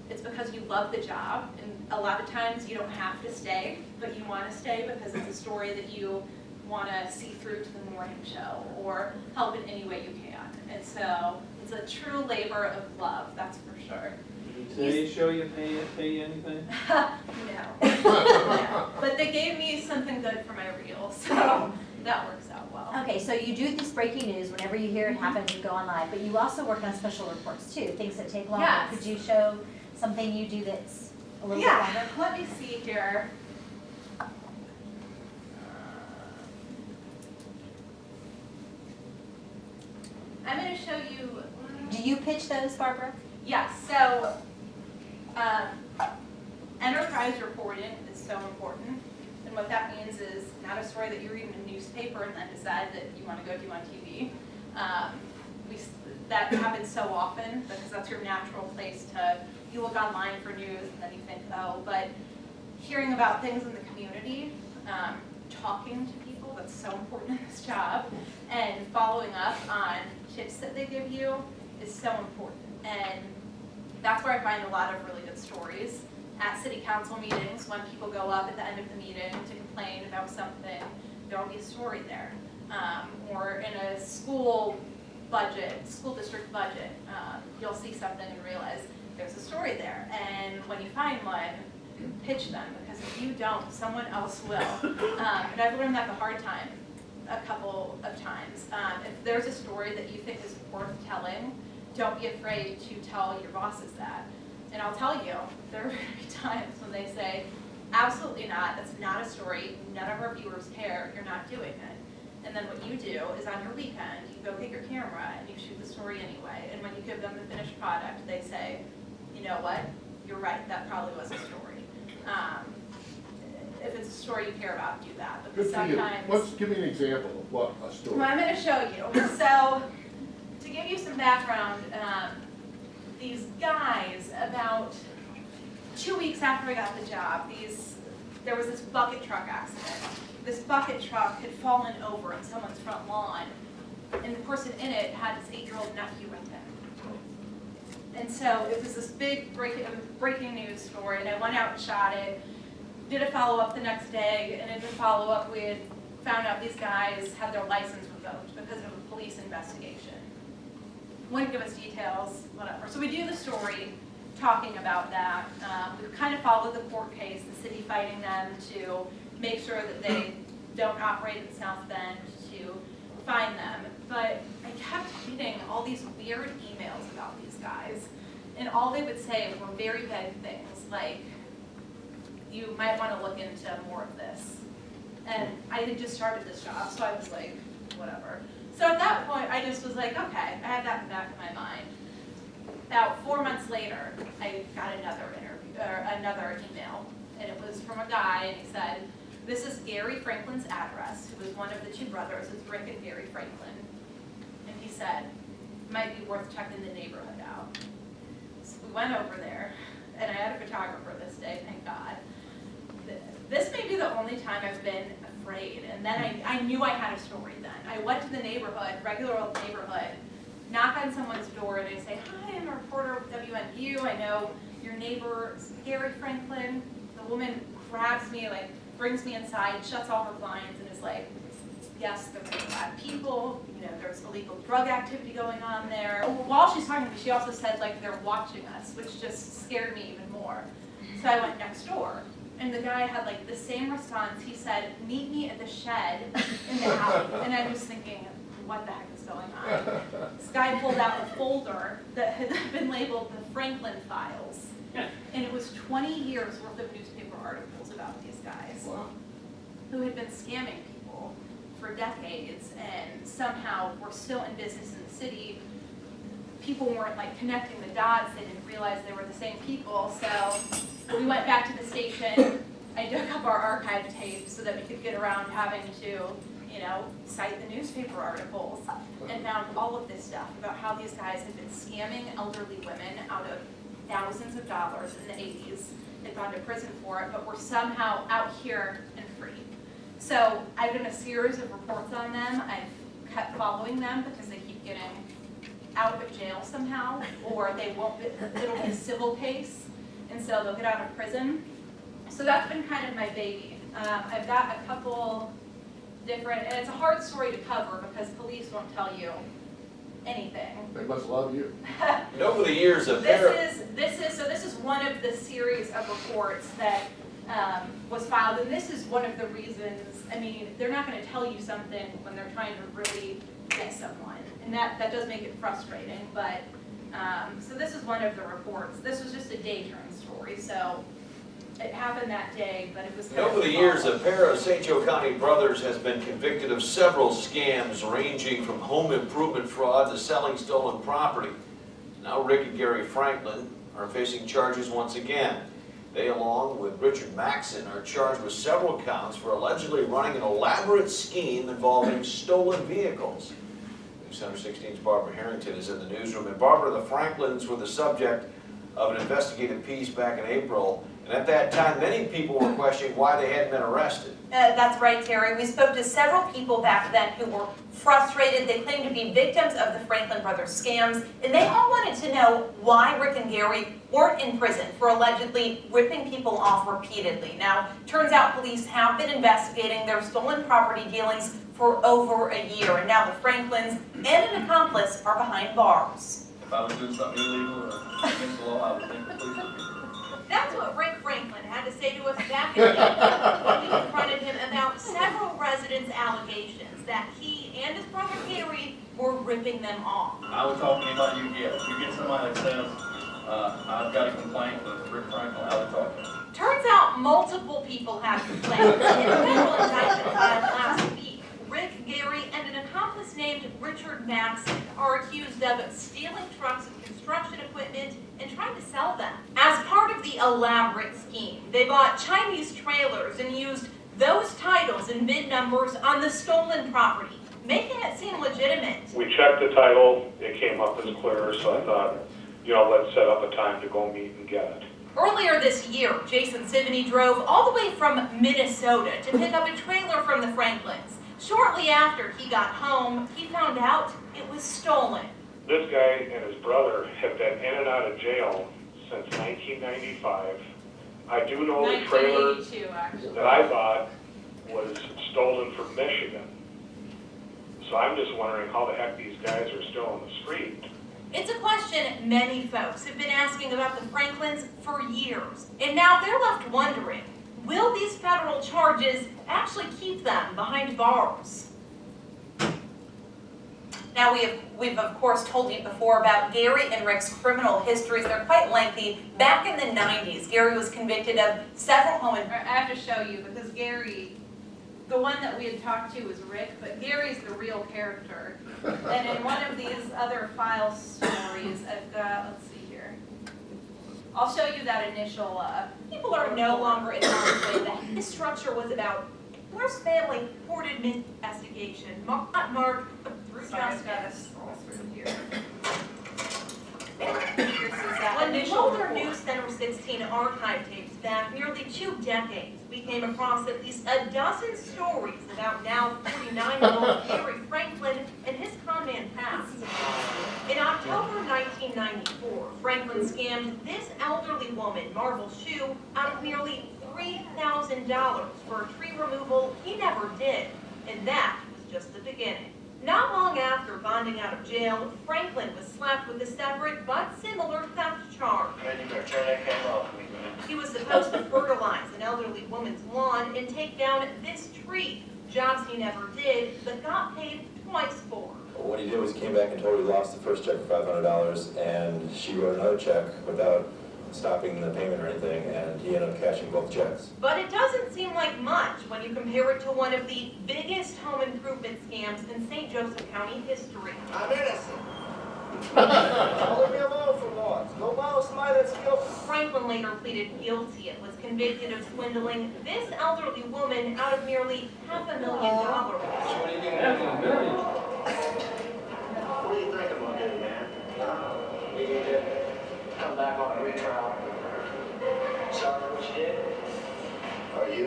it's because you love the job, and a lot of times you don't have to stay, but you want to stay because it's a story that you want to see through to the morning show or help in any way you can. And so it's a true labor of love, that's for sure. Did Today Show you pay you anything? No. No. But they gave me something good for my reel, so that works out well. Okay, so you do this breaking news whenever you hear it happens, you go on live, but you also work on special reports too, things that take longer. Yes. Could you show something you do that's a little bit longer? Yeah, let me see here. I'm going to show you. Do you pitch those, Barbara? Yes, so enterprise reporting is so important. And what that means is not a story that you read in a newspaper and then decide that you want to go do on TV. That happens so often because that's your natural place to, you look online for news and then you think, oh, but hearing about things in the community, talking to people, that's so important in this job, and following up on tips that they give you is so important. And that's where I find a lot of really good stories. At city council meetings, when people go up at the end of the meeting to complain about something, there will be a story there. Or in a school district budget, you'll see something and realize there's a story there. And when you find one, pitch them, because if you don't, someone else will. And I've learned that the hard time a couple of times. If there's a story that you think is worth telling, don't be afraid to tell your bosses that. And I'll tell you, there are times when they say, absolutely not, that's not a story, none of our viewers care, you're not doing it. And then what you do is on your weekend, you go get your camera and you shoot the story anyway. And when you give them the finished product, they say, you know what, you're right, that probably was a story. If it's a story you care about, do that. Because Good for you. sometimes, Give me an example of what a story. well, I'm going to show you. So, to give you some background, these guys, about 2 weeks after I got the job, there was this bucket truck accident. This bucket truck had fallen over on someone's front lawn, and the person in it had his 8-year-old nephew with him. And so it was this big breaking news story, and I went out and shot it, did a follow-up the next day, and in the follow-up we had found out these guys had their license revoked because of a police investigation. Wouldn't give us details, whatever. So we do the story talking about that. We kind of follow the court case, the city fighting them to make sure that they don't operate in South Bend, to find them. But I kept getting all these weird emails about these guys, and all they would say were very vague things like, you might want to look into more of this. And I had just started this job, so I was like, whatever. So at that point, I just was like, okay, I had that in the back of my mind. About 4 months later, I got another email, and it was from a guy, and he said, this is Gary Franklin's address, who was one of the two brothers, it's Rick and Gary Franklin. And he said, might be worth checking the neighborhood out. So we went over there, and I had a photographer this day, thank God. This may be the only time I've been afraid, and then I knew I had a story then. I went to the neighborhood, regular old neighborhood, knock on someone's door, and I say, hi, I'm a reporter with WNDU, I know your neighbor is Gary Franklin. The woman grabs me, like, brings me inside, shuts all her blinds, and is like, yes, there were bad people, there's illegal drug activity going on there. While she's talking to me, she also said, like, they're watching us, which just scared me even more. So I went next door, and the guy had, like, the same response. He said, meet me at the shed in the alley. And I was thinking, what the heck is going on? This guy pulled out a folder that had been labeled the Franklin Files. And it was 20 years worth of newspaper articles about these guys who had been scamming people for decades and somehow were still in business in the city. People weren't, like, connecting the dots. They didn't realize they were the same people. So we went back to the station. I dug up our archive tapes so that we could get around having to, you know, cite the newspaper articles, and found all of this stuff about how these guys had been scamming elderly women out of thousands of dollars in the 80s. They'd gone to prison for it, but were somehow out here and free. So I've done a series of reports on them. I've kept following them because they keep getting out of jail somehow, or they won't, it'll be a civil case, and so they'll get out of prison. So that's been kind of my baby. I've got a couple different, and it's a hard story to cover because police won't tell you anything. They must love you. And over the years, a pair of This is one of the series of reports that was filed, and this is one of the reasons. I mean, they're not going to tell you something when they're trying to really get someone, and that does make it frustrating. But so this is one of the reports. This was just a day turn story, so it happened that day, but it was. And over the years, a pair of St. Joe County brothers has been convicted of several scams ranging from home improvement fraud to selling stolen property. Now Rick and Gary Franklin are facing charges once again. They, along with Richard Maxson, are charged with several counts for allegedly running an elaborate scheme involving stolen vehicles. News Center 16's Barbara Harrington is in the newsroom. And Barbara, the Franklins were the subject of an investigative piece back in April. And at that time, many people were questioning why they hadn't been arrested. That's right, Terry. We spoke to several people back then who were frustrated. They claimed to be victims of the Franklin Brothers scams, and they all wanted to know why Rick and Gary weren't in prison for allegedly ripping people off repeatedly. Now, turns out police have been investigating their stolen property dealings for over a year, and now the Franklins and an accomplice are behind bars. If I was doing something illegal or against the law, I would think the police would be. That's what Rick Franklin had to say to us back in April when we confronted him about several residents' allegations that he and his brother Gary were ripping them off. I would talk to anybody you get. If you get somebody that says, I've got a complaint with Rick Franklin, I would talk to him. Turns out multiple people have complaints. In a federal indictment filed last week, Rick, Gary, and an accomplice named Richard Maxson are accused of stealing trucks and construction equipment and trying to sell them. As part of the elaborate scheme, they bought Chinese trailers and used those titles and VIN numbers on the stolen property, making it seem legitimate. We checked the title, it came up as clear, so I thought, you know, let's set up a time to go meet and get it. Earlier this year, Jason Sivany drove all the way from Minnesota to pick up a trailer from the Franklins. Shortly after he got home, he found out it was stolen. This guy and his brother have been in and out of jail since 1995. I do know the trailer 1982, actually. that I bought was stolen from Michigan. So I'm just wondering how the heck these guys are still on the street. It's a question many folks have been asking about the Franklins for years. And now they're left wondering, will these federal charges actually keep them behind bars? Now, we've of course told you before about Gary and Rick's criminal histories. They're quite lengthy. Back in the 90s, Gary was convicted of several home I have to show you because Gary, the one that we had talked to was Rick, but Gary's the real character. And in one of these other file stories, I've got, let's see here. I'll show you that initial. People are no longer in harm's way. This structure was about Moore's family courted investigation, not marked through justice. When the Mulder News Center 16 archive tapes back nearly 2 decades, we came across at least a dozen stories about now 49-year-old Gary Franklin and his conman past. In October 1994, Franklin scammed this elderly woman, Marvel Shue, out of nearly $3,000 for a tree removal he never did, and that was just the beginning. Not long after bonding out of jail, Franklin was slapped with a separate but similar theft charge. Man, you better turn that camera off for me, man. He was supposed to fertilize an elderly woman's lawn and take down this tree, jobs he never did, but got paid twice for. What he did was he came back and totally lost the first check for $500, and she wrote another check without stopping the payment or anything, and he ended up cashing both checks. But it doesn't seem like much when you compare it to one of the biggest home improvement scams in St. Joseph County history. I'm innocent. Leave me alone for a while. thoughts. Go borrow somebody that's guilty. Franklin later pleaded guilty and was convicted of swindling this elderly woman out of nearly $500,000. What do you think? What do you think I'm gonna do, man? We need to come back on a retrial. Sorry for what you did. Are you?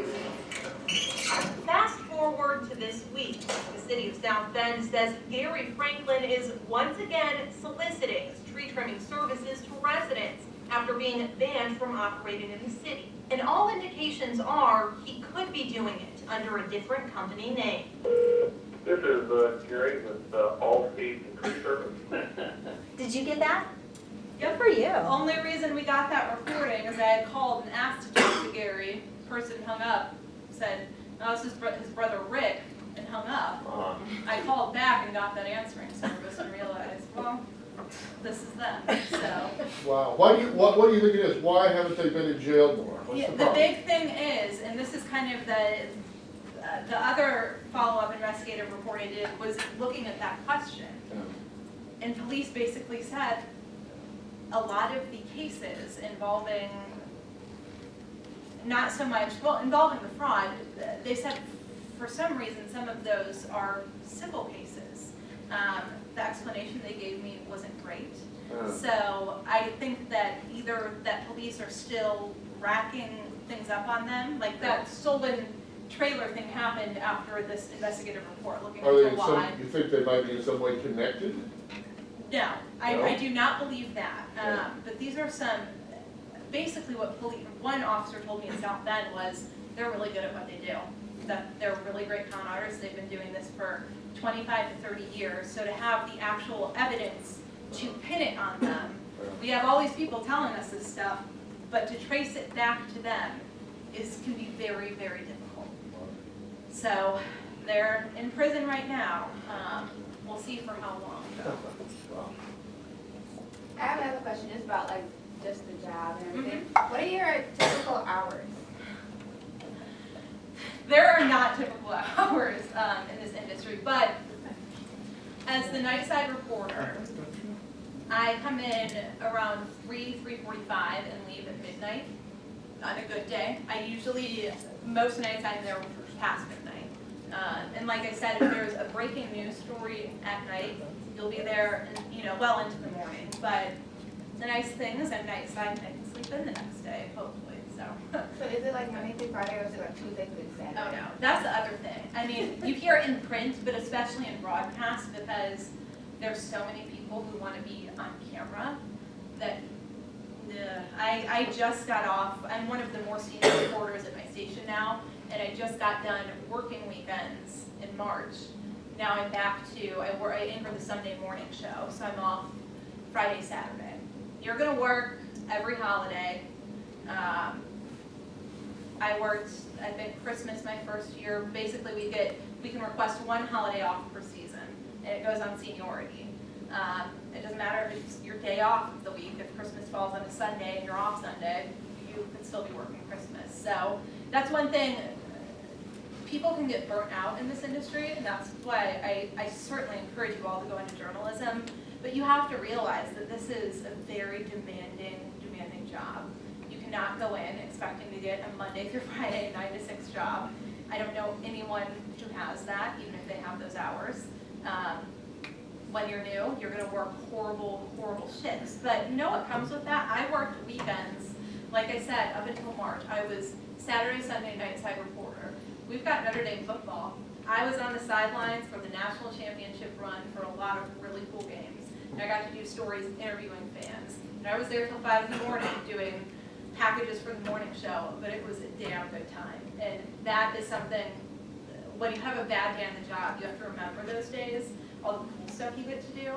Fast forward to this week. The city of South Bend says Gary Franklin is once again soliciting tree trimming services to residents after being banned from operating in the city. And all indications are he could be doing it under a different company name. This is Gary with Allstate and Tree Service. Did you get that? Yep. Good for you. The only reason we got that recording is I had called and asked to talk to Gary. The person hung up, said, no, it's his brother Rick, and hung up. I called back and got that answering service and realized, well, this is them, so. Wow, what do you think it is? Why haven't they been in jail more? What's Yeah, the the problem? big thing is, and this is kind of the other follow-up investigative report I did, was looking at that question. And police basically said a lot of the cases involving, not so much, well, involving the fraud, they said for some reason some of those are civil cases. The explanation they gave me wasn't great. So I think that either that police are still racking things up on them, like that stolen trailer thing happened after this investigative report looking Are they into in some, why. you think they might be in some way connected? No, No? I do not believe that. But these are some, basically what one officer told me in South Bend was they're really good at what they do. That they're really great con artists. They've been doing this for 25 to 30 years. So to have the actual evidence to pin it on them, we have all these people telling us this stuff, but to trace it back to them can be very, very difficult. So they're in prison right now. We'll see for how long. I have another question just about like just the job and everything. What are your typical hours? There are not typical hours in this industry, but as the nightside reporter, I come in around 3:45 and leave at midnight on a good day. I usually, most nights I'm there past midnight. And like I said, if there's a breaking news story at night, you'll be there, well into the morning. But the nice thing is at nightside, I can sleep in the next day, hopefully, so. So is it like Monday through Friday or is it like Tuesday through Saturday? Oh no, that's the other thing. I mean, you hear it in print, but especially in broadcast because there's so many people who want to be on camera that I just got off. I'm one of the more senior reporters at my station now, and I just got done working weekends in March. Now I'm back to, I anchor the Sunday morning show, so I'm off Friday, Saturday. You're going to work every holiday. I worked, I think, Christmas my first year. Basically, we can request one holiday off per season, and it goes on seniority. It doesn't matter if it's your day off of the week. If Christmas falls on a Sunday and you're off Sunday, you could still be working Christmas. So that's one thing. People can get burnt out in this industry, and that's why I certainly encourage you all to go into journalism. But you have to realize that this is a very demanding job. You cannot go in expecting to get a Monday through Friday 9 to 6 job. I don't know anyone who has that, even if they have those hours. When you're new, you're going to work horrible shifts. But you know what comes with that? I worked weekends. Like I said, up until March, I was Saturday, Sunday nightside reporter. We've got Notre Dame football. I was on the sidelines for the national championship run for a lot of really cool games. And I got to do stories interviewing fans. And I was there till 5 in the morning doing packages for the morning show, but it was a damn good time. And that is something, when you have a bad day on the job, you have to remember those days, all the cool stuff you get to do,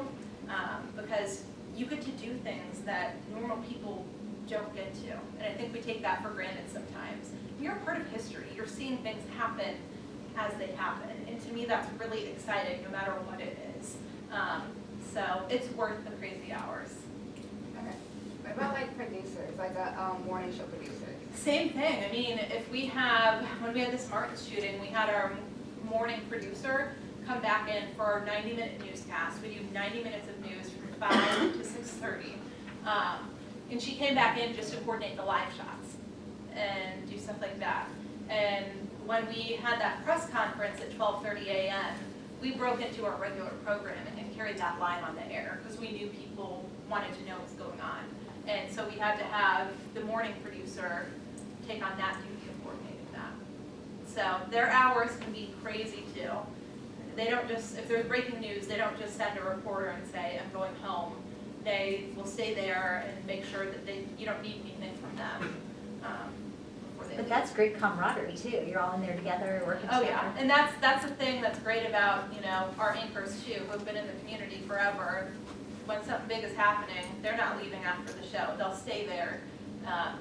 because you get to do things that normal people don't get to. And I think we take that for granted sometimes. You're a part of history. You're seeing things happen as they happen. And to me, that's really exciting, no matter what it is. So it's worth the crazy hours. Okay. What about like producers, like a morning show producer? Same thing. I mean, when we had this Martin shooting, we had our morning producer come back in for our 90-minute newscast. We do 90 minutes of news from 5 to 6:30. And she came back in just to coordinate the live shots and do stuff like that. And when we had that press conference at 12:30 a.m., we broke into our regular programming and carried that line on the air because we knew people wanted to know what's going on. And so we had to have the morning producer take on that duty of coordinating that. So their hours can be crazy too. They don't just, if there's breaking news, they don't just send a reporter and say, I'm going home. They will stay there and make sure that you don't need anything from them. Before they But leave. that's great camaraderie too. You're all in there together, working Oh together. yeah, and that's the thing that's great about, our anchors too, who've been in the community forever. When something big is happening, they're not leaving after the show. They'll stay there.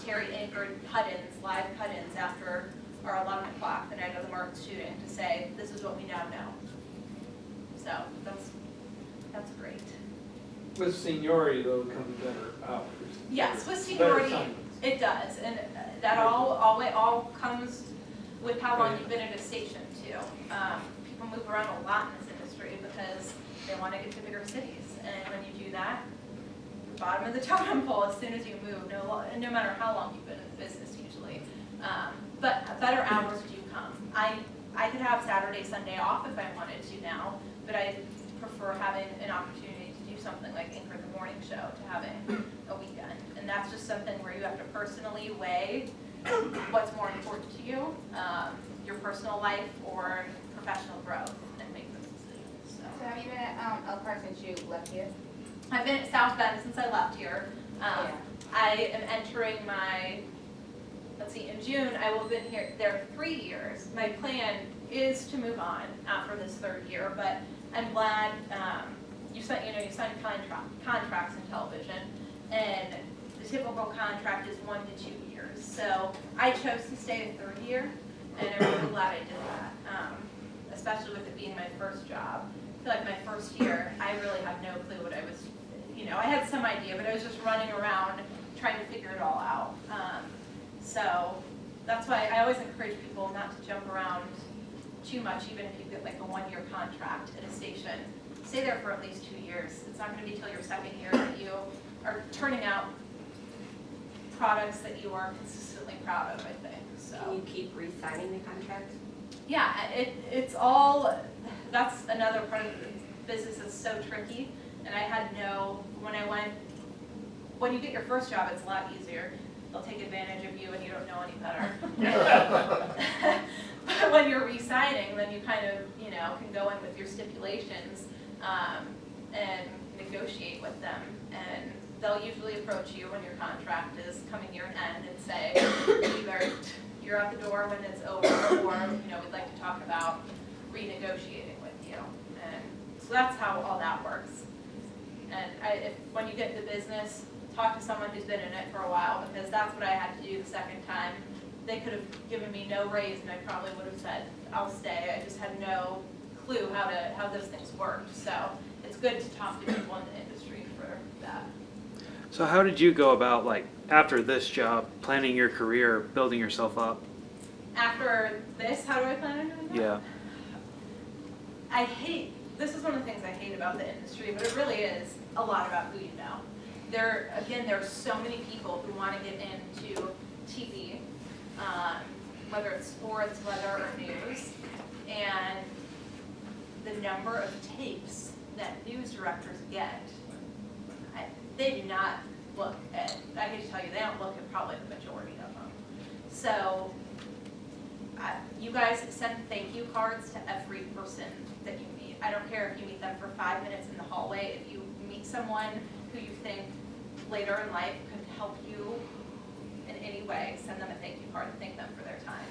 Terry anchored cut-ins, live cut-ins after our 11 o'clock the night of the Marks shooting to say, this is what we now know. So that's great. With seniority though comes better hours. Yes, with Better seniority, assignments. it does, and that all comes with how long you've been at a station too. People move around a lot in this industry because they want to get to bigger cities, and when you do that, you're bottom of the totem pole as soon as you move, no matter how long you've been in the business usually. But better hours do come. I could have Saturday, Sunday off if I wanted to now, but I prefer having an opportunity to do something like anchor the morning show to having a weekend. And that's just something where you have to personally weigh what's more important to you, your personal life or professional growth, and make those decisions. So have you been at Elkhart since you left here? I've been at South Bend since I left here. Yeah. I am entering my, let's see, in June, I will have been there 3 years. My plan is to move on after this 3rd year, but I'm glad you sign contracts in television, and the typical contract is 1 to 2 years. So I chose to stay a 3rd year, and I'm really glad I did that, especially with it being my first job. I feel like my first year, I really had no clue what I was, I had some idea, but I was just running around trying to figure it all out. So that's why I always encourage people not to jump around too much, even if you get like a 1-year contract at a station. Stay there for at least 2 years. It's not going to be till your 2nd year that you are turning out products that you are consistently proud of, I think. So. Can you keep re-signing the contract? Yeah, it's all, that's another part of the business that's so tricky. And I had when you get your first job, it's a lot easier. They'll take advantage of you and you don't know any better. But when you're re-signing, then you kind of, can go in with your stipulations and negotiate with them. And they'll usually approach you when your contract is coming near an end and say, either you're out the door when it's over, or we'd like to talk about renegotiating with you. And so that's how all that works. And when you get into business, talk to someone who's been in it for a while, because that's what I had to do the 2nd time. They could have given me no raise, and I probably would have said, I'll stay. I just had no clue how those things worked. So it's good to talk to people in the industry for that. So how did you go about, after this job, planning your career, building yourself up? After this, how do I plan on doing that? Yeah. This is one of the things I hate about the industry, but it really is a lot about who you know. There are so many people who want to get into TV, whether it's sports, weather, or news, and the number of tapes that news directors get, they do not look at, I can tell you, they don't look at probably the majority of them. So you guys send thank you cards to every person that you meet. I don't care if you meet them for 5 minutes in the hallway. If you meet someone who you think later in life could help you in any way, send them a thank you card and thank them for their time.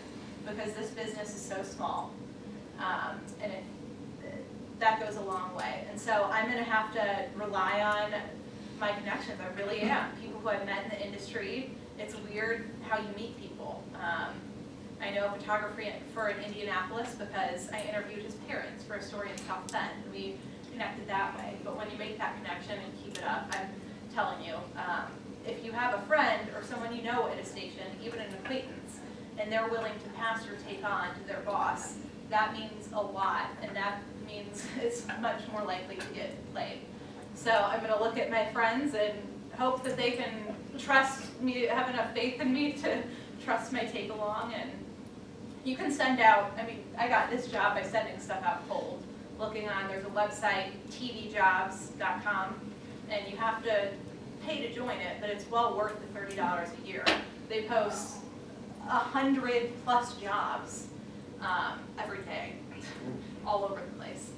Because this business is so small, and that goes a long way. And so I'm going to have to rely on my connections. I really am. People who I've met in the industry. It's weird how you meet people. I know a photographer in Indianapolis because I interviewed his parents for a story in South Bend. We connected that way. But when you make that connection and keep it up, I'm telling you, if you have a friend or someone you know at a station, even an acquaintance, and they're willing to pass your take on to their boss, that means a lot, and that means it's much more likely to get played. So I'm going to look at my friends and hope that they can trust me, have enough faith in me to trust my take along. And you can send out, I mean, I got this job by sending stuff out cold. Looking on, there's a website, tvjobs.com, and you have to pay to join it, but it's well worth the $30 a year. They post 100+ jobs every day, all over the place,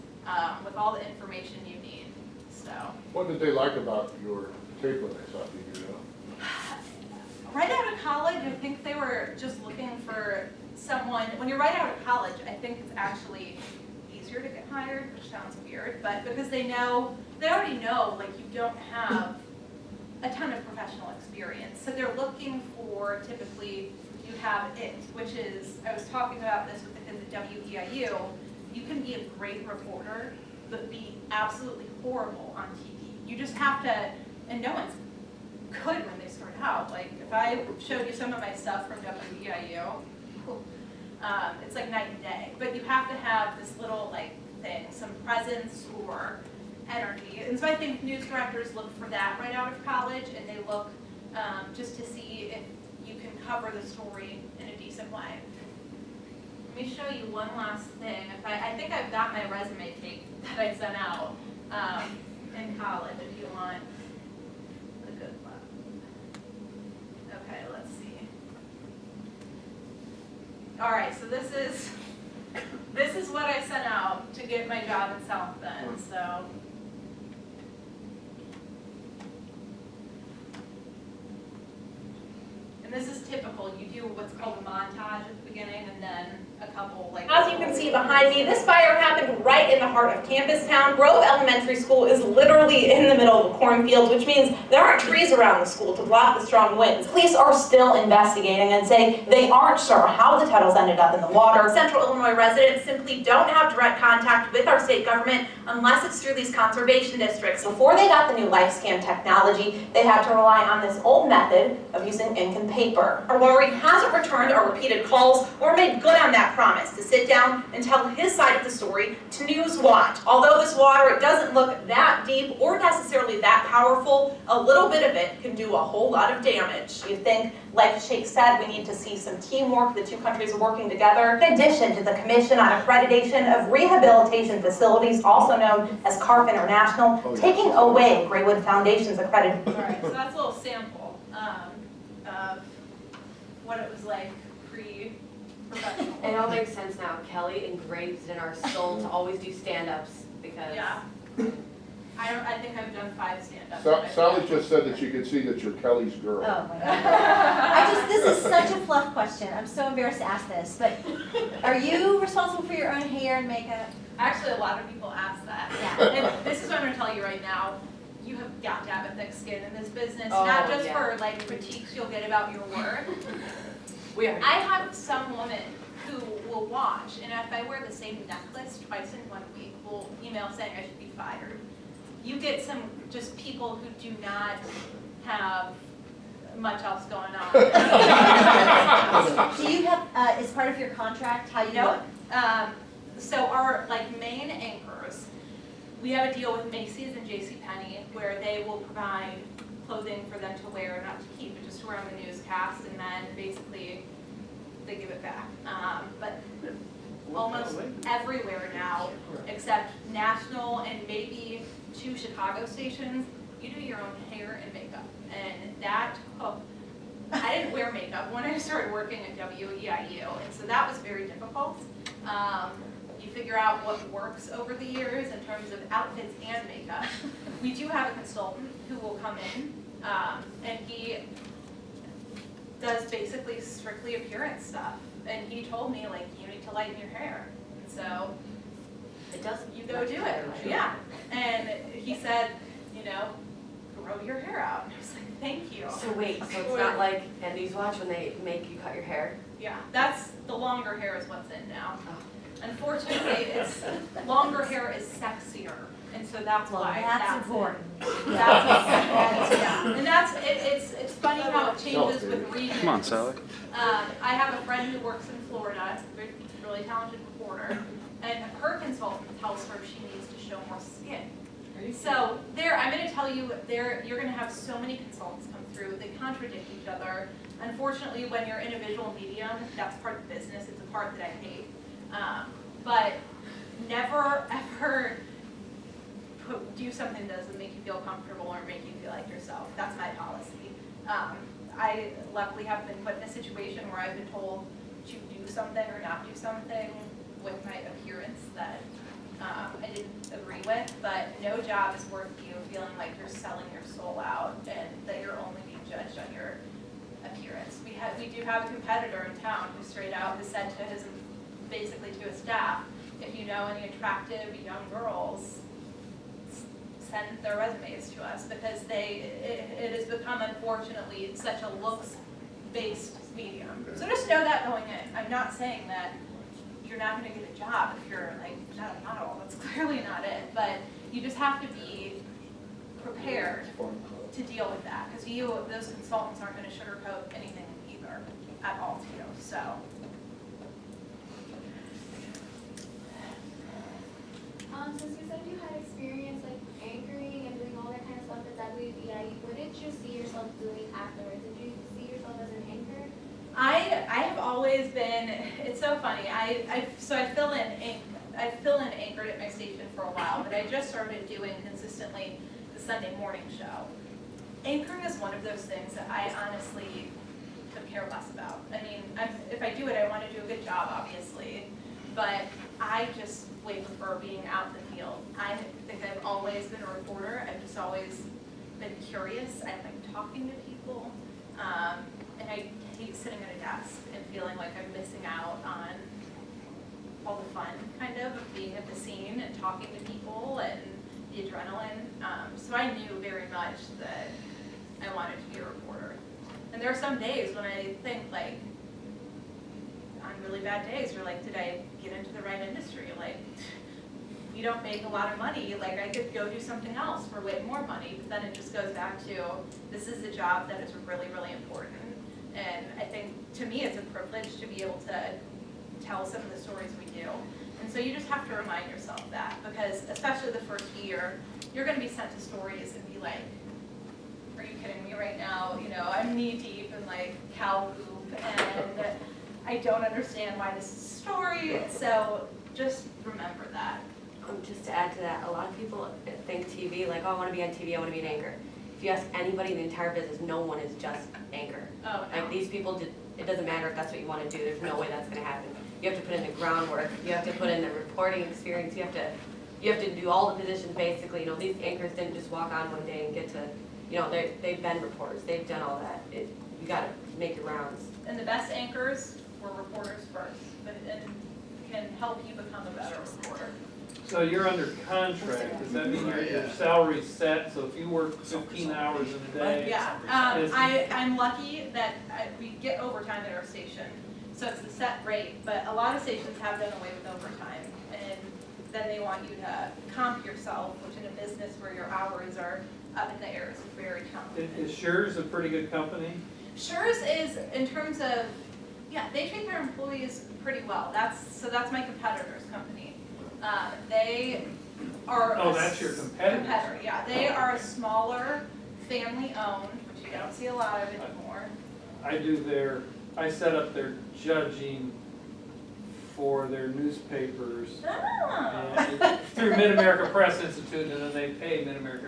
with all the information you need. So. What did they like about your tape when they saw you? Right out of college, I think they were just looking for someone. When you're right out of college, I think it's actually easier to get hired, which sounds weird, but because they already know, like, you don't have a ton of professional experience. So they're looking for, typically, you have it, which is, I was talking about this with the kids at WEIU, you can be a great reporter, but be absolutely horrible on TV. You just have to, and no one's could when they start out. Like, if I showed you some of my stuff from WEIU, it's like night and day. But you have to have this little, like, thing, some presence or energy. And so I think news directors look for that right out of college, and they look just to see if you can cover the story in a decent way. Let me show you one last thing. I think I've got my resume tape that I sent out in college, if you want a good one. Okay, let's see. All right, so this is what I sent out to get my job in South Bend. So. This is typical. You do what's called a montage at the beginning, and then a couple, like... As you can see behind me, this fire happened right in the heart of campus town. Grove Elementary School is literally in the middle of a cornfield, which means there aren't trees around the school to block the strong winds. Police are still investigating and say they aren't sure how the Tuttles ended up in the water. Central Illinois residents simply don't have direct contact with our state government unless it's through these conservation districts. Before they got the new LifeScan technology, they had to rely on this old method of using ink and paper. Our Lori hasn't returned our repeated calls or made good on that promise to sit down and tell his side of the story to News Watch. Although this water doesn't look that deep or necessarily that powerful, a little bit of it can do a whole lot of damage. You think, like Sheikh said, we need to see some teamwork. The two countries are working together. In addition to the Commission on Accreditation of Rehabilitation Facilities, also known as CARF International, taking away Graywood Foundation's accreditation. All right, so that's a little sample of what it was like pre-professional. It all makes sense now. Kelly engraved in our soul to always do stand-ups because... Yeah. I think I've done 5 stand-ups. Sally just said that you could see that you're Kelly's girl. Oh my God. This is such a fluff question. I'm so embarrassed to ask this, but are you responsible for your own hair and makeup? Actually, a lot of people ask that. Yeah. And this is what I'm going to tell you right now. You have got to have a thick skin in this business, Oh, not just yeah. for like critiques you'll get about your work. We are. I have some women who will watch, and if I wear the same necklace twice in 1 week, will email saying I should be fired. You get some just people who do not have much else going on. Do you have, as part of your contract, how you look? So our main anchors, we have a deal with Macy's and JCPenney where they will provide clothing for them to wear, not to keep, but just to wear on the newscast, and then basically they give it back. But almost everywhere now, except national and maybe 2 Chicago stations, you do your own hair and makeup. And that took, I didn't wear makeup when I started working at WEIU, and so that was very difficult. You figure out what works over the years in terms of outfits and makeup. We do have a consultant who will come in, and he does basically strictly appearance stuff. And he told me, you need to lighten your hair. And so It does. you go do it. Yeah. And he said, grow your hair out. And I was like, thank you. So wait, so it's not like at News Watch when they make you cut your hair? Yeah, that's the longer hair is what's in now. Unfortunately, it's longer hair is sexier, and so that's why That's important. And it's funny how it changes with regions. Come on, Sally. I have a friend who works in Florida, really talented reporter, and her consultant tells her she needs to show more skin. So I'm gonna tell you, you're gonna have so many consultants come through, they contradict each other. Unfortunately, when you're in a visual medium, that's part of the business, it's a part that I hate. But never ever do something that doesn't make you feel comfortable or make you feel like yourself. That's my policy. I luckily have been put in a situation where I've been told to do something or not do something with my appearance that I didn't agree with, but no job is worth you feeling like you're selling your soul out and that you're only being judged on your appearance. We do have a competitor in town who straight out has said to basically to his staff, if you know any attractive young girls, send their resumes to us, because it has become, unfortunately, such a looks-based medium. So just know that going in. I'm not saying that you're not going to get a job if you're like not a model. That's clearly not it. But you just have to be prepared to deal with that, because those consultants aren't going to sugarcoat anything either at all to you. So. Since you said you had experience like anchoring and doing all that kind of stuff at WEIU, what did you see yourself doing afterwards? Did you see yourself as an anchor? I have always been. It's so funny. I fill in anchored at my station for a while, but I just started doing consistently the Sunday morning show. Anchoring is one of those things that I honestly could care less about. I mean, if I do it, I want to do a good job, obviously, but I just way prefer being out in the field. I think I've always been a reporter. I've just always been curious. I like talking to people, and I hate sitting at a desk and feeling like I'm missing out on all the fun, kind of being at the scene and talking to people and the adrenaline. So I knew very much that I wanted to be a reporter. And there are some days when I think, like, on really bad days, you're like, did I get into the right industry? Like, you don't make a lot of money. Like, I could go do something else for way more money. But then it just goes back to, this is a job that is really, really important. And I think, to me, it's a privilege to be able to tell some of the stories we do. And so you just have to remind yourself that, because especially the first year, you're going to be sent to stories and be like, are you kidding me right now? You know, I'm knee deep in like cow poop, and I don't understand why this is a story. So just remember that. Just to add to that, a lot of people think TV, like, oh, I want to be on TV, I want to be an anchor. If you ask anybody in the entire business, no one is just anchor. Oh, no. Like, these people, it doesn't matter if that's what you want to do, there's no way that's going to happen. You have to put in the groundwork, you have to put in the reporting experience, you have to do all the positions basically. You know, these anchors didn't just walk on one day and get to, you know, they've been reporters, they've done all that. You got to make your rounds. And the best anchors were reporters first, and can help you become a better reporter. So you're under contract, does that mean your salary's set, so if you work 15 hours in a day? Yeah, I'm lucky that we get overtime at our station, so it's the set rate, but a lot of stations have done away with overtime, and then they want you to comp yourself, which in a business where your hours are up in the air is very common. Is Schurz a pretty good company? Schurz is, in terms of, yeah, they treat their employees pretty well. That's my competitor's company. They are. Oh, that's your competitor. Yeah, they are a smaller, family-owned, which you don't see a lot of anymore. I set up their judging for their newspapers. Oh. Through Mid-America Press Institute, and then they pay Mid-America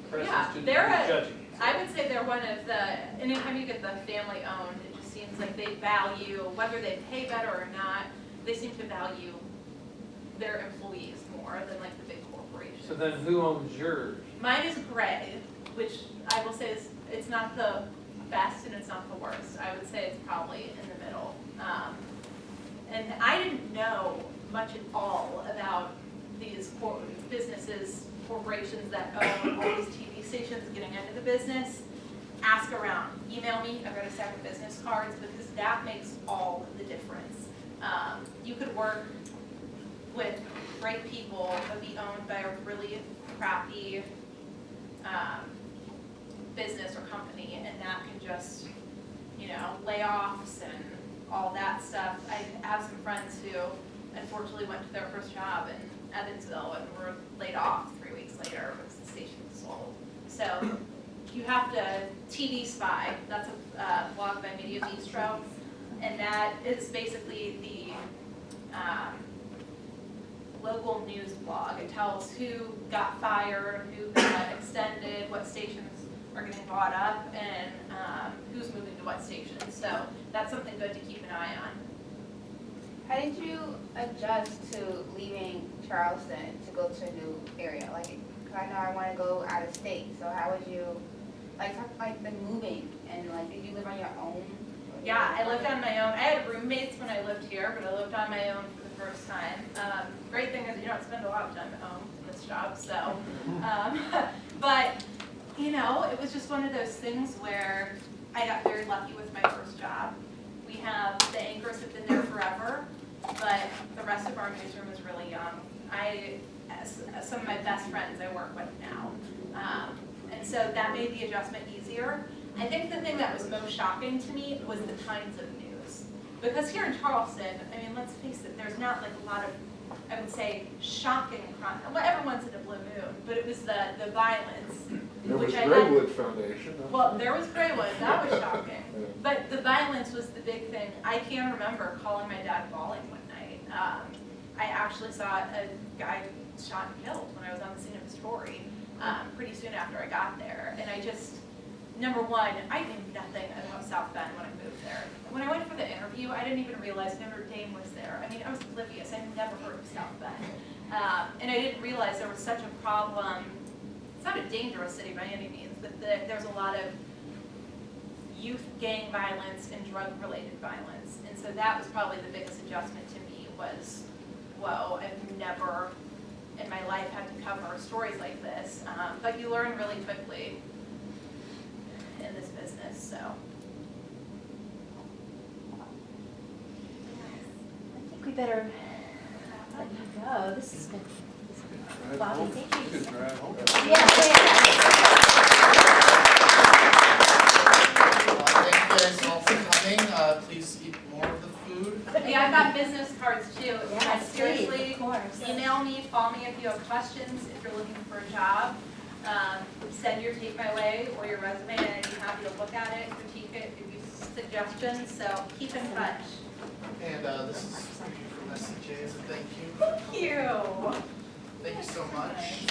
Press Institute to do judging. I would say they're one of the, anytime you get the family-owned, it just seems like they value, whether they pay better or not, they seem to value their employees more than like the big corporations. So then who owns yours? Mine is gray, which I will say is, it's not the best and it's not the worst. I would say it's probably in the middle. And I didn't know much at all about these businesses, corporations that own all these TV stations getting into the business. Ask around, email me, I've got a stack of business cards, because that makes all the difference. You could work with great people, but be owned by a really crappy business or company, and that can just, you know, layoffs and all that stuff. I have some friends who unfortunately went to their first job in Evansville and were laid off 3 weeks later because the station was sold. So you have to TV Spy, that's a blog by Media Bistro, and that is basically the local news blog. It tells who got fired, who got extended, what stations are getting bought up, and who's moving to what stations. So that's something good to keep an eye on. How did you adjust to leaving Charleston to go to a new area? Like, 'cause I know I want to go out of state, so how would you, like, talk like the moving, and like, did you live on your own? Yeah, I lived on my own. I had roommates when I lived here, but I lived on my own for the first time. Great thing is you don't spend a lot of time at home in this job, so. But, you know, it was just one of those things where I got very lucky with my first job. We have, the anchors have been there forever, but the rest of our newsroom is really young. Some of my best friends I work with now. And so that made the adjustment easier. I think the thing that was most shocking to me was the kinds of news. Because here in Charleston, I mean, let's face it, there's not like a lot of, I would say, shocking crime. Well, every once in a blue moon, but it was the violence. There was which I Graywood Foundation. Well, there was Graywood, that was shocking. But the violence was the big thing. I can remember calling my dad bawling one night. I actually saw a guy shot and killed when I was on the scene of a story pretty soon after I got there. And I just, number one, I knew nothing about South Bend when I moved there. When I went for the interview, I didn't even realize Notre Dame was there. I mean, I was oblivious. I'd never heard of South Bend. And I didn't realize there was such a problem. It's not a dangerous city by any means, but there's a lot of youth gang violence and drug-related violence. And so that was probably the biggest adjustment to me was, whoa, I've never in my life had to cover stories like this. But you learn really quickly in this business, so. I think we better let you go. This has been, Bobby, thank you. Thank you guys all for coming. Please eat more of the food. Yeah, I've got business cards too. Yeah, Seriously, of course. email me, call me if you have questions, if you're looking for a job. Send your tape my way or your resume and I'd be happy to look at it, critique it, give you suggestions, so keep in touch. And this is for you from SCJ as a thank you. Thank you. Thank you so much.